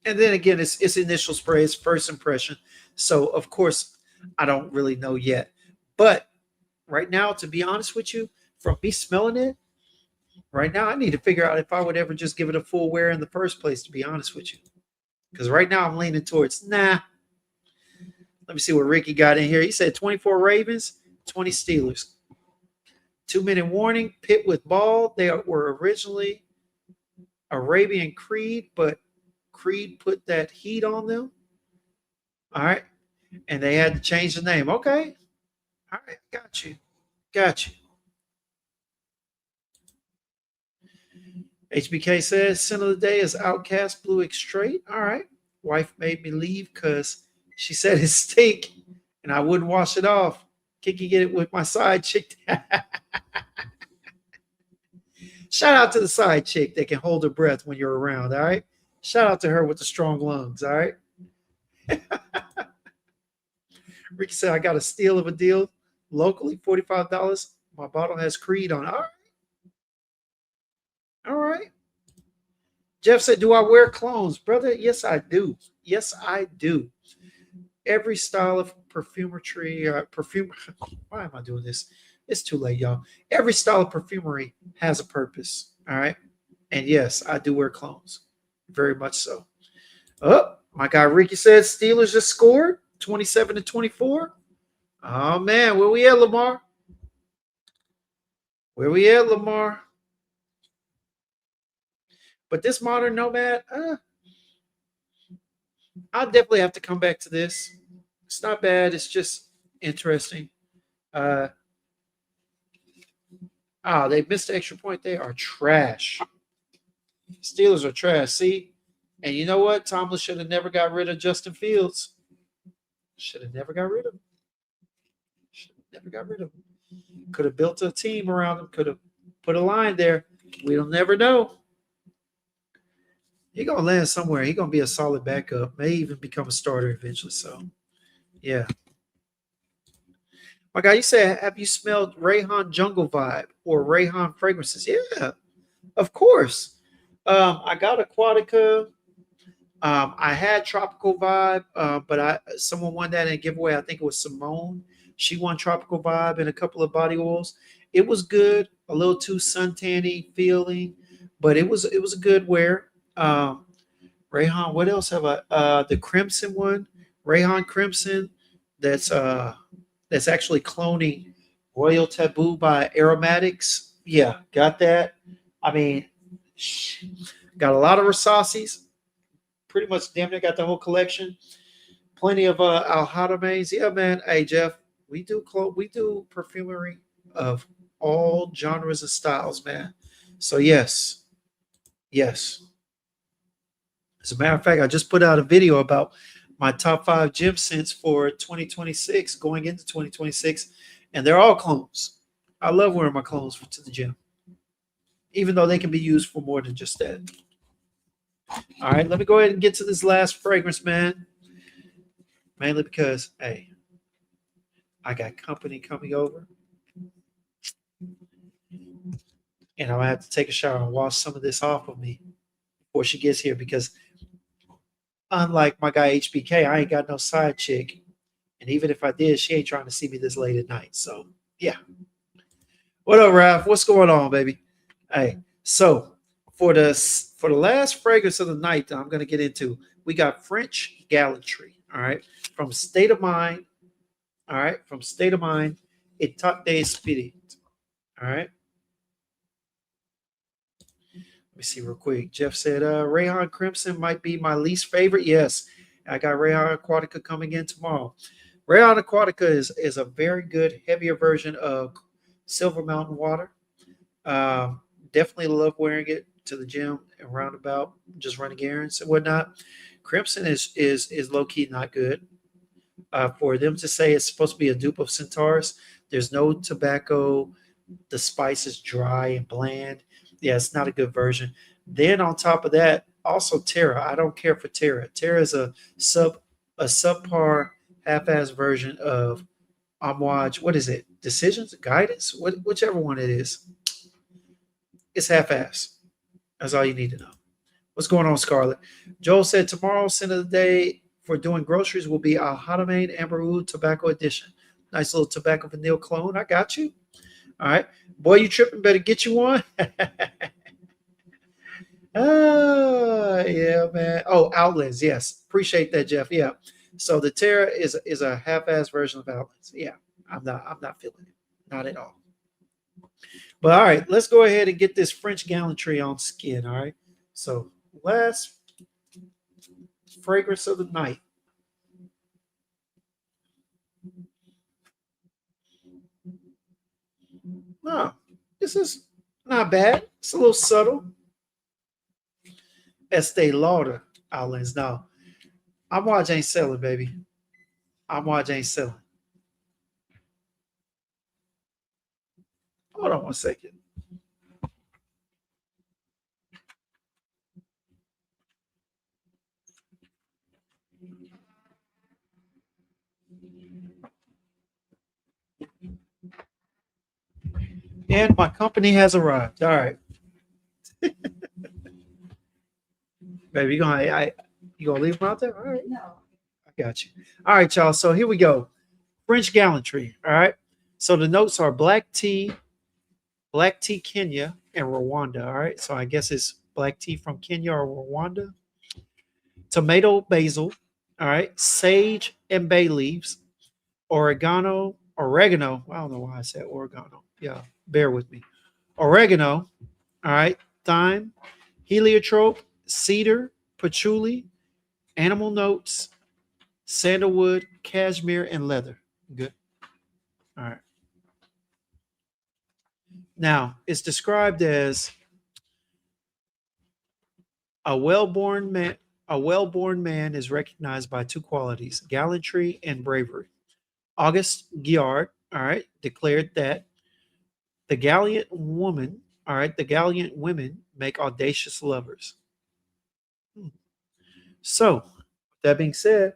Speaker 1: And then again, it's initial spray, it's first impression. So of course, I don't really know yet. But right now, to be honest with you, from me smelling it, right now I need to figure out if I would ever just give it a full wear in the first place, to be honest with you. Because right now I'm leaning towards nah. Let me see what Ricky got in here. He said 24 Ravens, 20 Steelers. 2-minute warning, pit with ball. They were originally Arabian Creed, but Creed put that heat on them. All right. And they had to change the name. Okay. All right. Got you. Got you. HBK says, sin of the day is Outcast Blue X Straight. All right. Wife made me leave because she said it stink and I wouldn't wash it off. Kiki get it with my side chick. Shout out to the side chick that can hold her breath when you're around. All right. Shout out to her with the strong lungs. All right. Ricky said, I got a steal of a deal locally, $45. My bottle has Creed on it. All right. All right. Jeff said, do I wear clones? Brother, yes, I do. Yes, I do. Every style of perfumery, perfume. Why am I doing this? It's too late, y'all. Every style of perfumery has a purpose. All right. And yes, I do wear clones. Very much so. Oh, my guy Ricky said Steelers just scored 27-24. Oh man, where we at, Lamar? Where we at, Lamar? But this modern nomad, I'll definitely have to come back to this. It's not bad. It's just interesting. Uh, they missed the extra point. They are trash. Steelers are trash. See, and you know what? Tomlin should have never got rid of Justin Fields. Should have never got rid of him. Should have never got rid of him. Could have built a team around him. Could have put a line there. We'll never know. He's gonna land somewhere. He's gonna be a solid backup. May even become a starter eventually. So, yeah. My guy, you said, have you smelled Rayhan Jungle Vibe or Rayhan fragrances? Yeah, of course. I got Aquatica. I had Tropical Vibe, but someone won that in a giveaway. I think it was Simone. She won Tropical Vibe and a couple of body oils. It was good, a little too suntanny feeling, but it was a good wear. Rayhan, what else have I? The Crimson one, Rayhan Crimson. That's uh, that's actually cloning Royal Taboo by Aromatics. Yeah, got that. I mean, got a lot of Rasasis. Pretty much damn near got the whole collection. Plenty of Alhadames. Yeah, man. Hey, Jeff, we do perfumery of all genres and styles, man. So yes, yes. As a matter of fact, I just put out a video about my top five gym scents for 2026, going into 2026, and they're all clones. I love wearing my clones to the gym, even though they can be used for more than just that. All right, let me go ahead and get to this last fragrance, man. Mainly because, hey, I got company coming over, and I'm gonna have to take a shower and wash some of this off of me before she gets here. Because unlike my guy HBK, I ain't got no side chick, and even if I did, she ain't trying to see me this late at night. So yeah. What up, Ralph? What's going on, baby? Hey, so for the last fragrance of the night that I'm gonna get into, we got French Gallantry. All right, from State of Mind. All right, from State of Mind, Etat d'Esprit. All right. Let me see real quick. Jeff said, Rayhan Crimson might be my least favorite. Yes, I got Rayhan Aquatica coming in tomorrow. Rayhan Aquatica is a very good, heavier version of Silver Mountain Water. Um, Definitely love wearing it to the gym and roundabout, just running errands and whatnot. Crimson is low key not good. For them to say it's supposed to be a dupe of Centaurus, there's no tobacco. The spice is dry and bland. Yeah, it's not a good version. Then on top of that, also Terra. I don't care for Terra. Terra is a subpar half-ass version of Amouage. What is it? Decisions, guidance, whichever one it is. It's half-ass. That's all you need to know. What's going on, Scarlett? Joel said tomorrow's scent of the day for doing groceries will be Al Hadamain Amber Oud Tobacco Edition. Nice little tobacco vanilla clone. I got you. All right. Boy, you tripping. Better get you one. Yeah, man. Oh, Outlands. Yes. Appreciate that, Jeff. Yeah. So the Terra is a half-ass version of Outlands. Yeah. I'm not feeling it. Not at all. But all right, let's go ahead and get this French Gallantry on skin. All right. So last fragrance of the night. No, this is not bad. It's a little subtle. Estee Lauder Outlands. Now, I'm watching ain't selling, baby. I'm watching ain't selling. Hold on one second. And my company has arrived. All right, baby, you gonna leave them out there? All right, I got you. All right, y'all. So here we go. French Gallantry. All right. So the notes are black tea Kenya and Rwanda. All right. So I guess it's black tea from Kenya or Rwanda. Tomato basil. All right. Sage and bay leaves. Oregano. I don't know why I said oregano. Yeah, bear with me. Oregano. All right. Thyme, heliotrope, cedar, patchouli, animal notes, sandalwood, cashmere, and leather. Good. All right. Now, it's described as a well-born man. A well-born man is recognized by two qualities: gallantry and bravery. Auguste Guillard, all right, declared that the gallant women make audacious lovers. Hmm. So, that being said,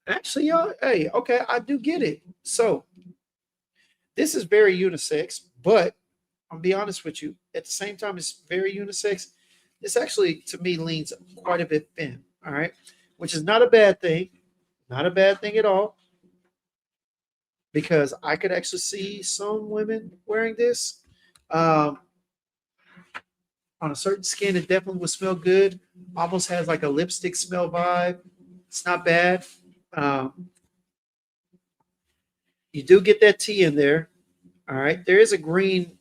Speaker 1: actually, y'all, hey, okay, I do get it. So, this is very unisex, but I'll be honest with you. At the same time, it's very unisex. This actually, to me, leans quite a bit thin. All right, which is not a bad thing. Not a bad thing at all, because I could actually see some women wearing this. Um, On a certain skin, it definitely would smell good. Almost has like a lipstick smell vibe. It's not bad. Um, you do get that tea in there. All right. There is a green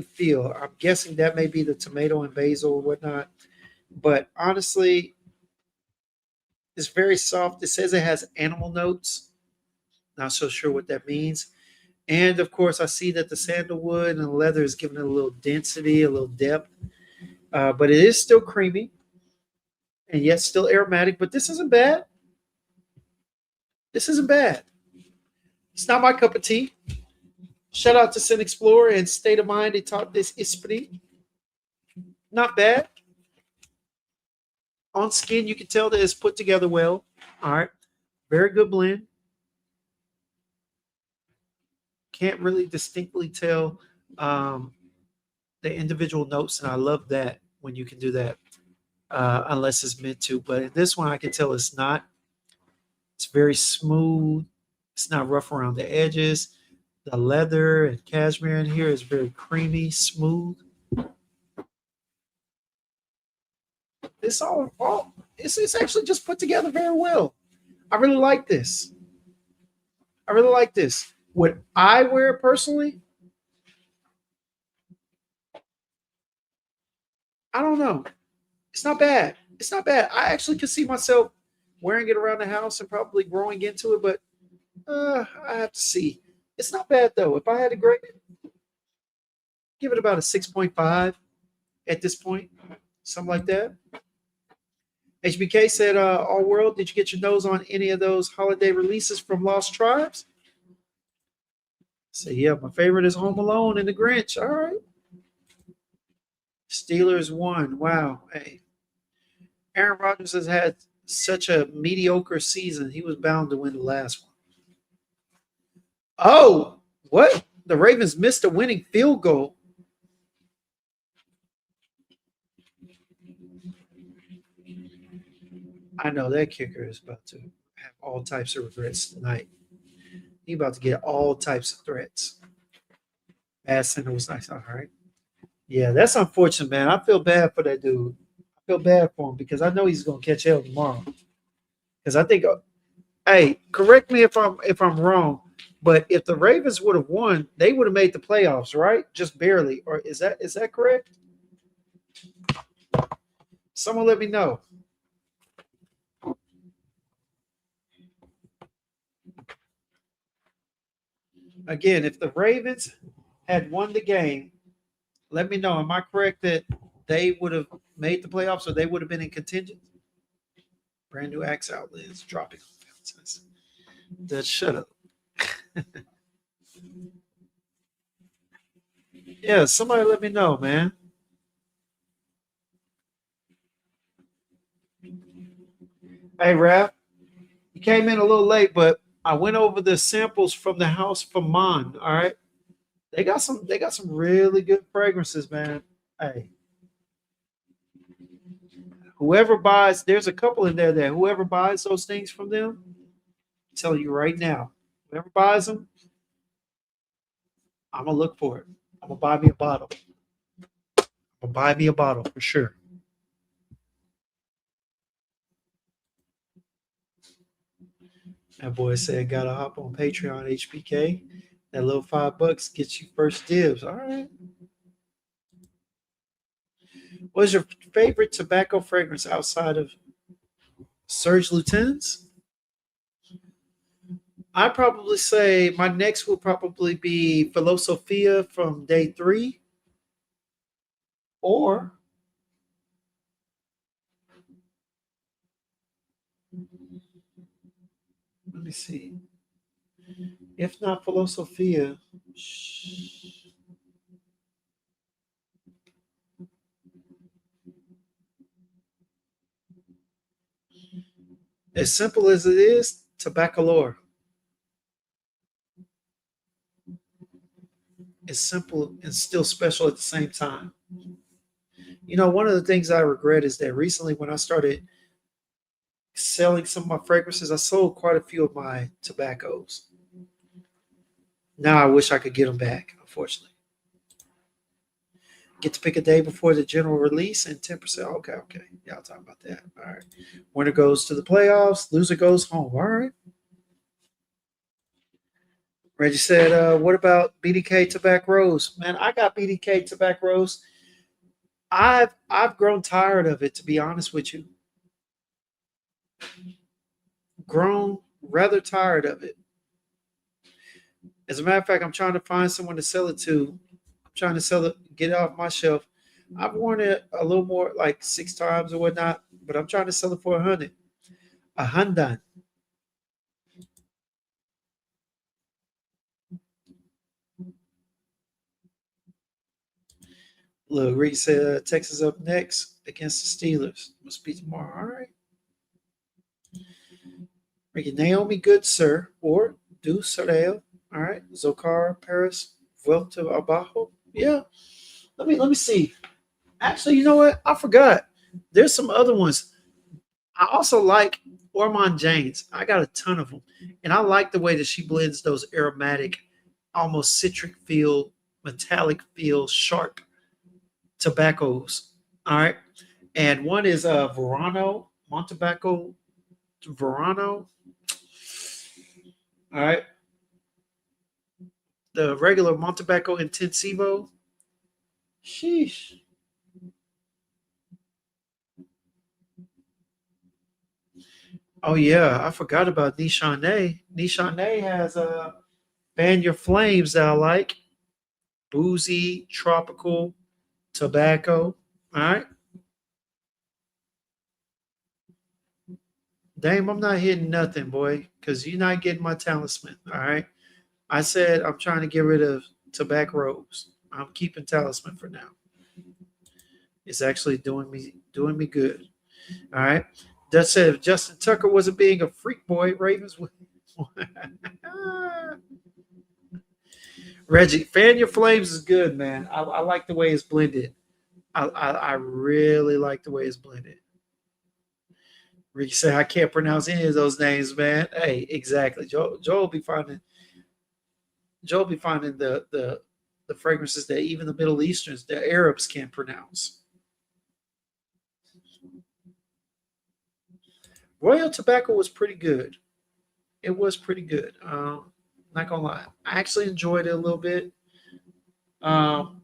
Speaker 1: feel. I'm guessing that may be the tomato and basil or whatnot. But honestly, it's very soft. It says it has animal notes. Not so sure what that means. And of course, I see that the sandalwood and the leather is giving it a little density, a little depth. But it is still creamy and yet still aromatic. But this isn't bad. This isn't bad. It's not my cup of tea. Shout out to Scentxplore and State of Mind. They taught this Esprit. Not bad. On skin, you can tell that it's put together well. All right. Very good blend. Can't really distinctly tell the individual notes, and I love that when you can do that, unless it's meant to. But in this one, I can tell it's not. It's very smooth. It's not rough around the edges. The leather and cashmere in here is very creamy, smooth. It's all it's actually just put together very well. I really like this. I really like this. Would I wear it personally? I don't know. It's not bad. It's not bad. I actually could see myself wearing it around the house and probably growing into it, but I have to see. It's not bad though. If I had to grade it, give it about a 6.5 at this point, something like that. HBK said, All World, did you get your nose on any of those holiday releases from Lost Tribes? Say, yeah, my favorite is Home Alone and The Grinch. All right. Steelers won. Wow. Hey, Aaron Rodgers has had such a mediocre season. He was bound to win the last one. Oh, what? The Ravens missed a winning field goal. I know that kicker is about to have all types of regrets tonight. He about to get all types of threats. Ass center was nice. All right. Yeah, that's unfortunate, man. I feel bad for that dude. I feel bad for him because I know he's gonna catch hell tomorrow. Because I think, hey, correct me if I'm wrong, but if the Ravens would have won, they would have made the playoffs, right? Just barely. Or is that correct? Someone let me know. Again, if the Ravens had won the game, let me know. Am I correct that they would have made the playoffs or they would have been in contention? Brand new axe outlet is dropping. That shut up. Yeah, somebody let me know, man. Hey, Raph, you came in a little late, but I went over the samples from the house from Mon. All right, they got some really good fragrances, man. Hey, whoever buys, there's a couple in there that whoever buys those things from them, I'm telling you right now, whoever buys them, I'm gonna look for it. I'm gonna buy me a bottle. I'm gonna buy me a bottle for sure. That boy said, "Gotta hop on Patreon, HPK. That little $5 gets you first dibs." All right. What's your favorite tobacco fragrance outside of Serge Lutens? I'd probably say my next will probably be Philosophia from day 3, or let me see. If not Philosophia, as simple as it is, Tabacalore. It's simple and still special at the same time. One of the things I regret is that recently when I started selling some of my fragrances, I sold quite a few of my tobaccos. Now I wish I could get them back, unfortunately. Get to pick a day before the general release and 10%. Okay, okay. Yeah, I'll talk about that. All right. Winner goes to the playoffs. Loser goes home. All right. Reggie said, what about BDK Tobacco Rose? Man, I got BDK Tobacco Rose. I've grown tired of it, to be honest with you. Grown rather tired of it. As a matter of fact, I'm trying to find someone to sell it to. I'm trying to sell it, get it off my shelf. I've worn it a little more, like 6 times or whatnot, but I'm trying to sell it for 100. A hundred. Look, Rick said Texas up next against the Steelers. Must be tomorrow. All right. Ricky Naomi Good, sir, or Du Sorel. All right. Zokar Paris Vuelta Abajo. Yeah. Let me see. Actually, you know what? I forgot. There's some other ones. I also like Ormond James. I got a ton of them. And I like the way that she blends those aromatic, almost citric feel, metallic feel, sharp tobaccos. All right. And one is Verano, Montebaco Verano. All right. The regular Montebaco Intensivo. Sheesh. Oh yeah, I forgot about Nishane. Nishane has Ban Your Flames that I like. Boozy, tropical, tobacco. All right. Dame, I'm not hitting nothing, boy, because you're not getting my talisman. All right. I said I'm trying to get rid of tobacco robes. I'm keeping talisman for now. It's actually doing me good. All right. That said, if Justin Tucker wasn't being a freak boy, Ravens would. Reggie, fan your flames is good, man. I like the way it's blended. I really like the way it's blended. Ricky said I can't pronounce any of those names, man. Hey, exactly. Joe be finding the fragrances that even the Middle Easterns, the Arabs can't pronounce. Royal Tobacco was pretty good. It was pretty good. Not gonna lie, I actually enjoyed it a little bit. Um,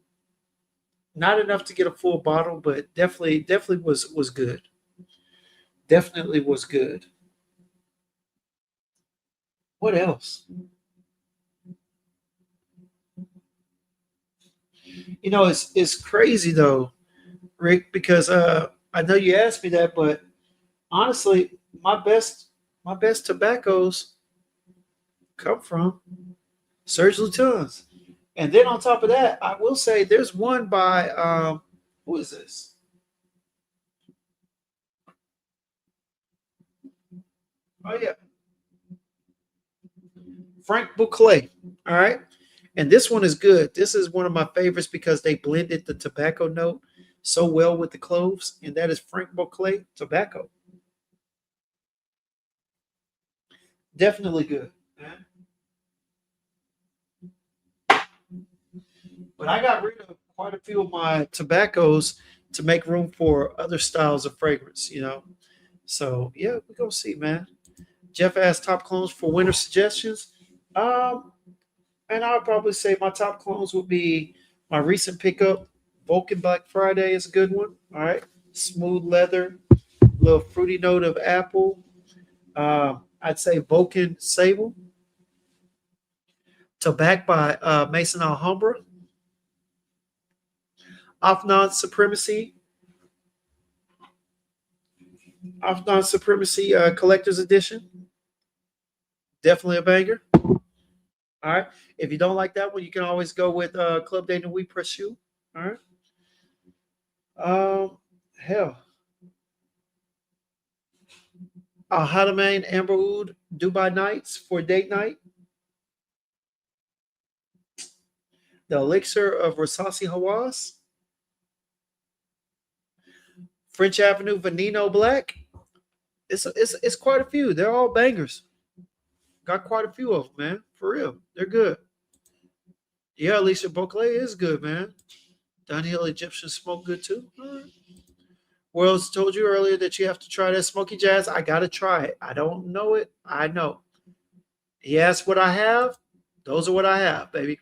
Speaker 1: Not enough to get a full bottle, but definitely was good. Definitely was good. What else? It's crazy though, Rick, because I know you asked me that, but honestly, my best tobaccos come from Serge Lutens. And then on top of that, I will say there's one by who is this? Oh yeah, Frank Bouclet. All right. And this one is good. This is one of my favorites because they blended the tobacco note so well with the cloves, and that is Frank Bouclet tobacco. Definitely good. But I got rid of quite a few of my tobaccos to make room for other styles of fragrance. So yeah, we're gonna see, man. Jeff asked top clones for winter suggestions. Um, and I'll probably say my top clones would be my recent pickup. Vulcan Black Friday is a good one. All right. Smooth leather, little fruity note of apple. I'd say Vulcan Sable. Tobacco by Mason Alhambra. Afnan Supremacy. Afnan Supremacy Collector's Edition. Definitely a banger. All right. If you don't like that one, you can always go with Club de Nuit Precieux. All right. Hell. Al Hadamain Amber Oud Dubai Nights for date night. The Elixir of Rasasi Hawass. French Avenue Veneno Black. It's quite a few. They're all bangers. Got quite a few of them, man. For real. They're good. Yeah, Alicia Bouclé is good, man. Dunhill Egyptian smoke good too. All right. Worlds told you earlier that you have to try that smoky jazz. I gotta try it. I don't know it. I know. He asked what I have. Those are what I have, baby.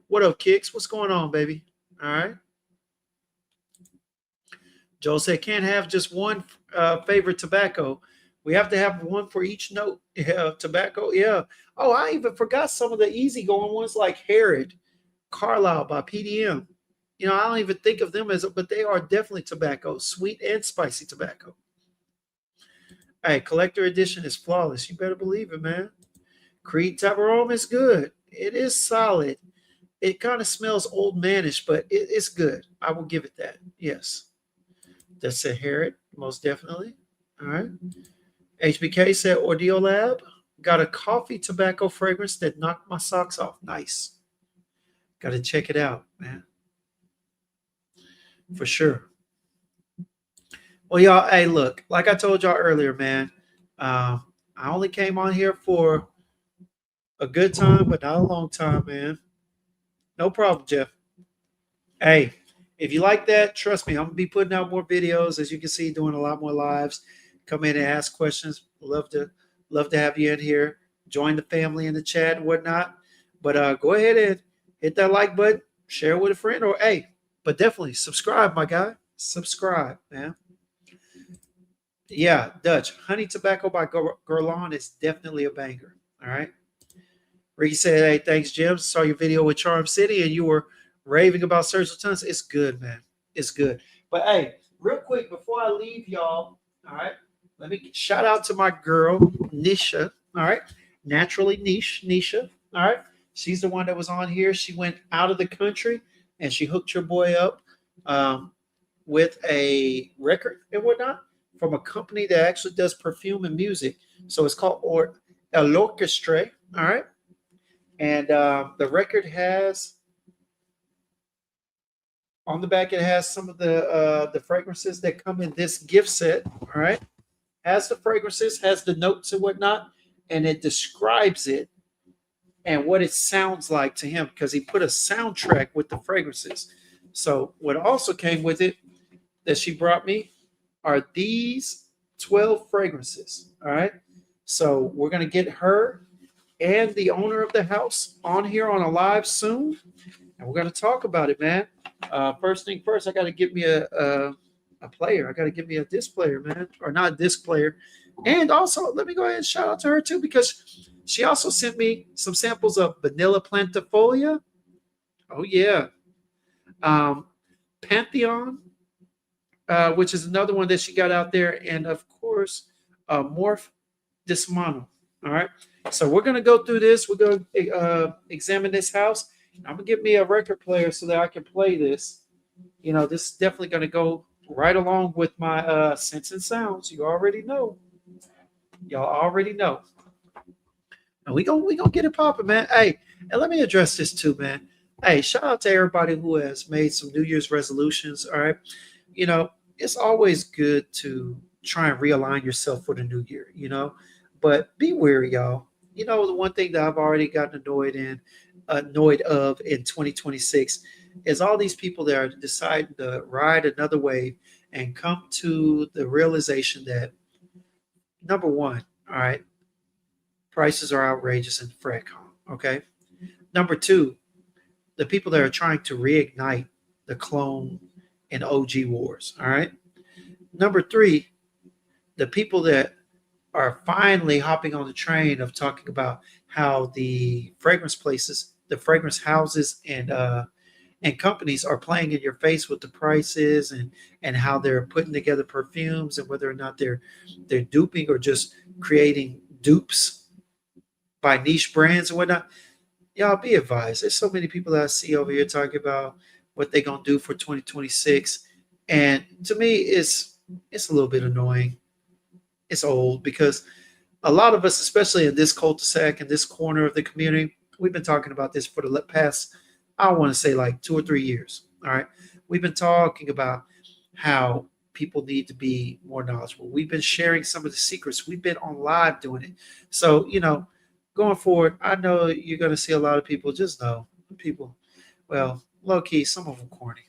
Speaker 1: What up, Kicks? What's going on, baby? All right. Joe said can't have just one favorite tobacco. We have to have one for each note. Yeah, tobacco. Yeah. Oh, I even forgot some of the easygoing ones like Herod, Carlisle by PDM. You know, I don't even think of them as, but they are definitely tobacco, sweet and spicy tobacco. Hey, collector edition is flawless. You better believe it, man. Creed Tabarome is good. It is solid. It kind of smells old manish, but it's good. I will give it that. Yes. That's a Herod, most definitely. All right. HBK said Ordeal Lab got a coffee tobacco fragrance that knocked my socks off. Nice. Got to check it out, man. For sure. Well, y'all, hey, look, like I told y'all earlier, man, I only came on here for a good time, but not a long time, man. No problem, Jeff. Hey, if you like that, trust me, I'm gonna be putting out more videos. As you can see, doing a lot more lives. Come in and ask questions. Love to have you in here. Join the family in the chat and whatnot. But go ahead and hit that like button, share with a friend, or hey, but definitely subscribe, my guy. Subscribe, man. Yeah, Dutch honey tobacco by Guerlain is definitely a banger. All right. Ricky said, "Hey, thanks, Jim. Saw your video with Charm City, and you were raving about Sergio Tons. It's good, man. It's good." But hey, real quick before I leave y'all, all right, let me shout out to my girl Nisha. All right, naturally Nisha. All right, she's the one that was on here. She went out of the country and she hooked your boy up um, with a record and whatnot from a company that actually does perfume and music. So it's called L'Orchestre. All right, and the record has on the back, it has some of the fragrances that come in this gift set. All right, has the fragrances, has the notes and whatnot, and it describes it and what it sounds like to him because he put a soundtrack with the fragrances. So what also came with it that she brought me are these 12 fragrances. All right, so we're gonna get her and the owner of the house on here on a live soon, and we're going to talk about it, man. First thing first, I got to get me a player. I got to get me a disc player, man, or not a disc player. And also, let me go ahead and shout out to her too because she also sent me some samples of Vanilla Plantifolia. Oh yeah, um, Pantheon, which is another one that she got out there, and of course, Morph Dismano. All right. So we're gonna go through this. We're gonna examine this house. I'm gonna get me a record player so that I can play this. You know, this is definitely gonna go right along with my Sense and Sounds. You already know. Y'all already know. And we gonna get it popping, man. Hey, and let me address this too, man. Hey, shout out to everybody who has made some New Year's resolutions. All right. You know, it's always good to try and realign yourself for the new year, you know. But be wary, y'all. You know, the one thing that I've already gotten annoyed of in 2026 is all these people that are deciding to ride another wave and come to the realization that number one, all right, prices are outrageous in Fredcom. Okay. Number two, the people that are trying to reignite the clone and OG wars. All right. Number three, the people that are finally hopping on the train of talking about how the fragrance places, the fragrance houses, and companies are playing in your face with the prices and how they're putting together perfumes and whether or not they're duping or just creating dupes by niche brands and whatnot. Y'all be advised. There's so many people that I see over here talking about what they're gonna do for 2026, and to me, it's a little bit annoying. It's old because a lot of us, especially in this cul-de-sac in this corner of the community, we've been talking about this for the past, I want to say like 2 or 3 years. All right, we've been talking about how people need to be more knowledgeable. We've been sharing some of the secrets. We've been on live doing it. So you know, going forward, I know you're going to see a lot of people. Just know people. Well, low key, some of them corny.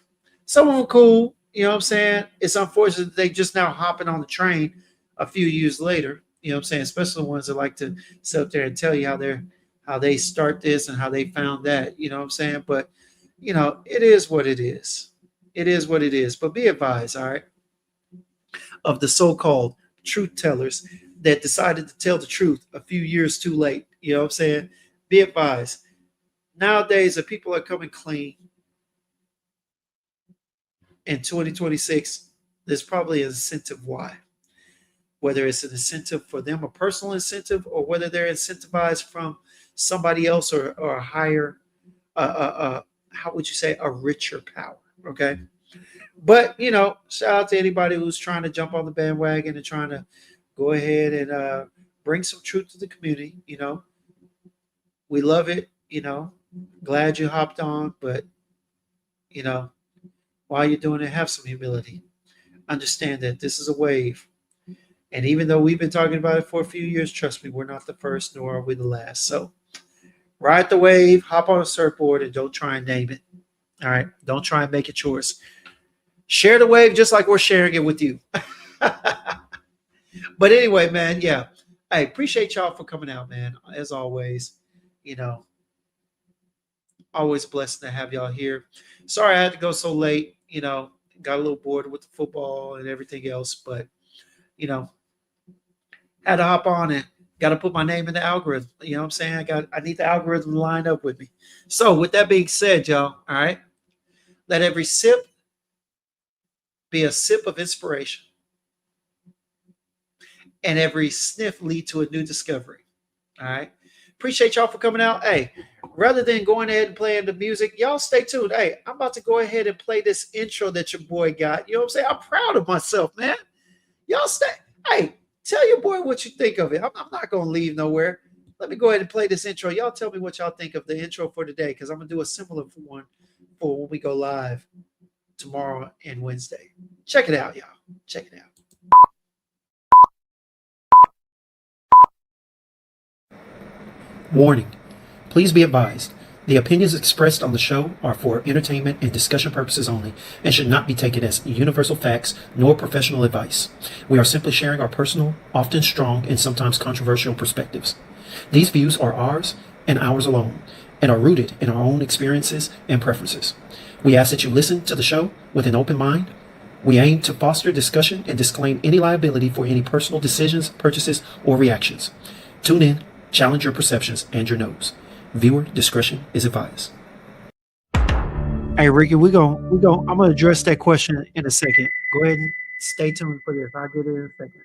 Speaker 1: Some of them cool. You know what I'm saying? It's unfortunate that they just now hopping on the train a few years later. You know what I'm saying? Especially the ones that like to sit up there and tell you how they start this and how they found that. You know what I'm saying? But it is what it is. It is what it is. But be advised, all right, of the so-called truth tellers that decided to tell the truth a few years too late. You know what I'm saying? Be advised. Nowadays, if people are coming clean in 2026, there's probably an incentive why. Whether it's an incentive for them, a personal incentive, or whether they're incentivized from somebody else or a higher, how would you say, a richer power. Okay. But, shout out to anybody who's trying to jump on the bandwagon and trying to go ahead and bring some truth to the community. We love it. Glad you hopped on, but, while you're doing it, have some humility. Understand that this is a wave. And even though we've been talking about it for a few years, trust me, we're not the first, nor are we the last. So ride the wave, hop on a surfboard, and don't try and name it. All right. Don't try and make it yours. Share the wave just like we're sharing it with you. But anyway, man, yeah. I appreciate y'all for coming out, man. As always, always a blessing to have y'all here. Sorry I had to go so late. Got a little bored with the football and everything else, but had to hop on and got to put my name in the algorithm. You know what I'm saying? I need the algorithm to line up with me. So with that being said, y'all, all right, let every sip be a sip of inspiration, and every sniff lead to a new discovery. All right. Appreciate y'all for coming out. Hey, rather than going ahead and playing the music, y'all stay tuned. Hey, I'm about to go ahead and play this intro that your boy got. You know what I'm saying? I'm proud of myself, man. Y'all stay. Hey, tell your boy what you think of it. I'm not going to leave nowhere. Let me go ahead and play this intro. Y'all tell me what y'all think of the intro for today, because I'm going to do a similar one for when we go live tomorrow and Wednesday. Check it out, y'all. Check it out. Warning. Please be advised. The opinions expressed on the show are for entertainment and discussion purposes only and should not be taken as universal facts nor professional advice. We are simply sharing our personal, often strong, and sometimes controversial perspectives. These views are ours and ours alone and are rooted in our own experiences and preferences. We ask that you listen to the show with an open mind. We aim to foster discussion and disclaim any liability for any personal decisions, purchases, or reactions. Tune in, challenge your perceptions and your nose. Viewer discretion is advised. Hey, Ricky, I'm gonna address that question in a second. Go ahead and stay tuned for this. I'll get it in a second.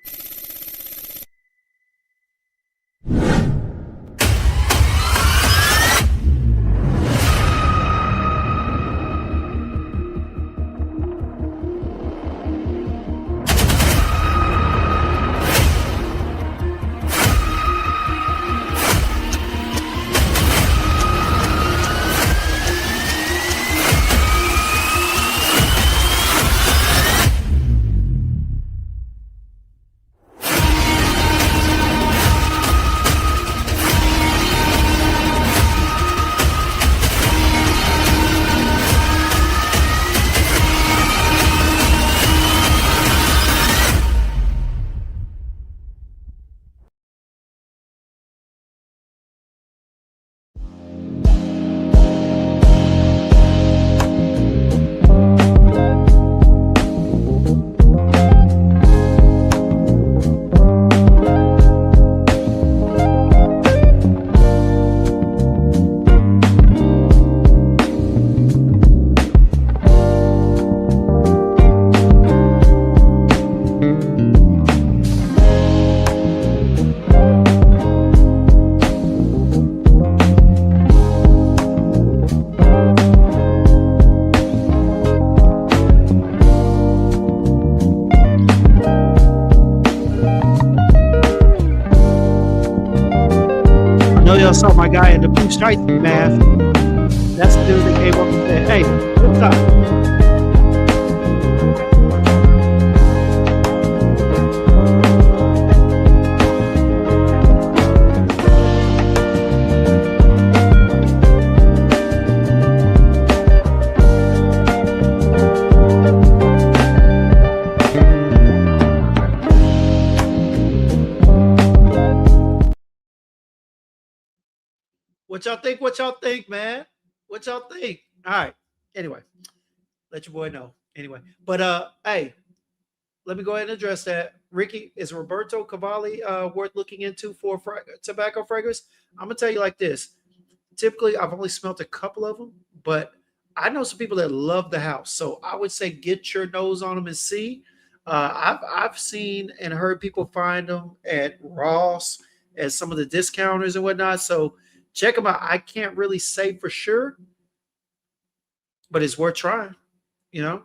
Speaker 1: I saw my guy in the blue stripe mask. That's the dude that came up and said, "Hey, what's up?" What y'all think? What y'all think, man? What y'all think? All right. Anyway, let your boy know. Anyway, but hey, let me go ahead and address that. Ricky, is Roberto Cavalli worth looking into for tobacco fragrance? I'm gonna tell you like this. Typically, I've only smelt a couple of them, but I know some people that love the house. So I would say get your nose on them and see. I've seen and heard people find them at Ross, at some of the discounters and whatnot. So check them out. I can't really say for sure, but it's worth trying. You know,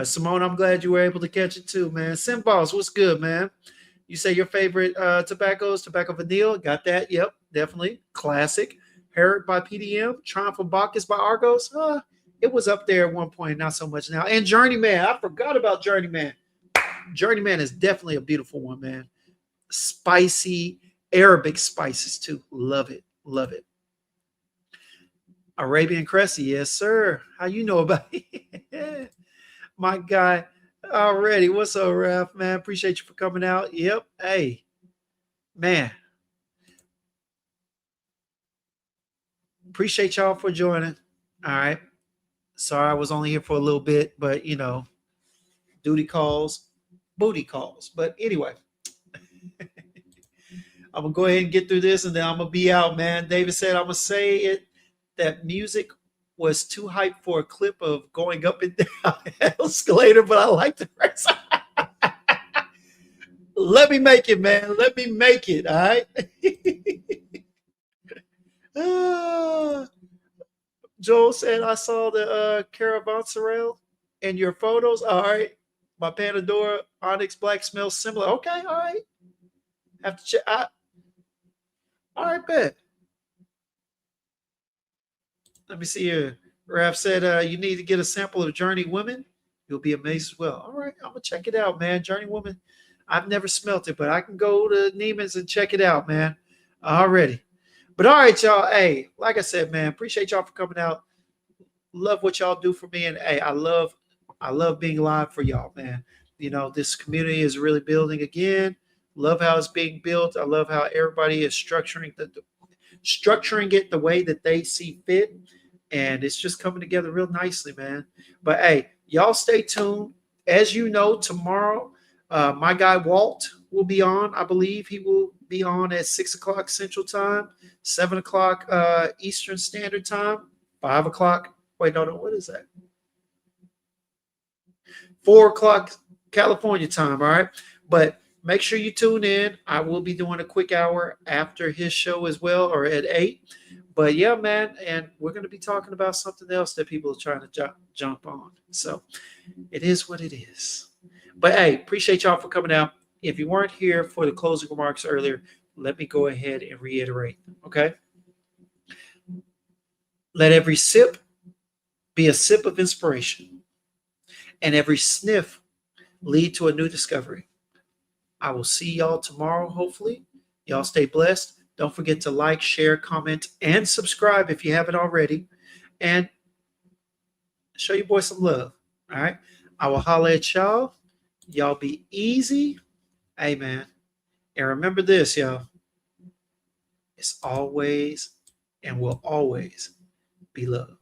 Speaker 1: Simone, I'm glad you were able to catch it too, man. Sim Boss, what's good, man? You say your favorite tobaccos, Tobacco Vanille. Got that? Yep, definitely. Classic. Herod by PDM. Triumph of Bacchus by Argos. It was up there at one point, not so much now. And Journeyman. I forgot about Journeyman. Journeyman is definitely a beautiful one, man. Spicy, Arabic spices too. Love it. Love it. Arabian Cressy. Yes, sir. How you know about it? My guy already. What's up, Ralph, man? Appreciate you for coming out. Yep. Hey, man. Appreciate y'all for joining. All right. Sorry I was only here for a little bit, but duty calls, booty calls. But anyway, I'm gonna go ahead and get through this and then I'm gonna be out, man. David said I'm gonna say it that music was too hyped for a clip of going up and down escalator, but I like the rest. Let me make it, man. Let me make it. All right. Ah, Joel said I saw the caravanserai in your photos. All right. My Panadora Onyx Black smells similar. Okay, all right. Have to check. All right, bet. Let me see here. Raph said you need to get a sample of Journey Women. You'll be amazed as well. All right, I'm gonna check it out, man. Journey Woman. I've never smelt it, but I can go to Neiman's and check it out, man. Already. But all right, y'all. Hey, like I said, man, appreciate y'all for coming out. Love what y'all do for me, and hey, I love being live for y'all, man. This community is really building again. Love how it's being built. I love how everybody is structuring it the way that they see fit, and it's just coming together real nicely, man. But hey, y'all stay tuned. As you know, tomorrow, my guy Walt will be on. I believe he will be on at 6 o'clock Central Time, 7 o'clock Eastern Standard Time, 5 o'clock. Wait, no, no, what is that? 4 o'clock California time. All right. But make sure you tune in. I will be doing a quick hour after his show as well, or at 8. But yeah, man. And we're going to be talking about something else that people are trying to jump on. So it is what it is. But hey, appreciate y'all for coming out. If you weren't here for the closing remarks earlier, let me go ahead and reiterate. Okay. Let every sip be a sip of inspiration, and every sniff lead to a new discovery. I will see y'all tomorrow, hopefully. Y'all stay blessed. Don't forget to like, share, comment, and subscribe if you haven't already. And show your boy some love. All right. I will holler at y'all. Y'all be easy. Hey, man. And remember this, y'all. It's always and will always be love.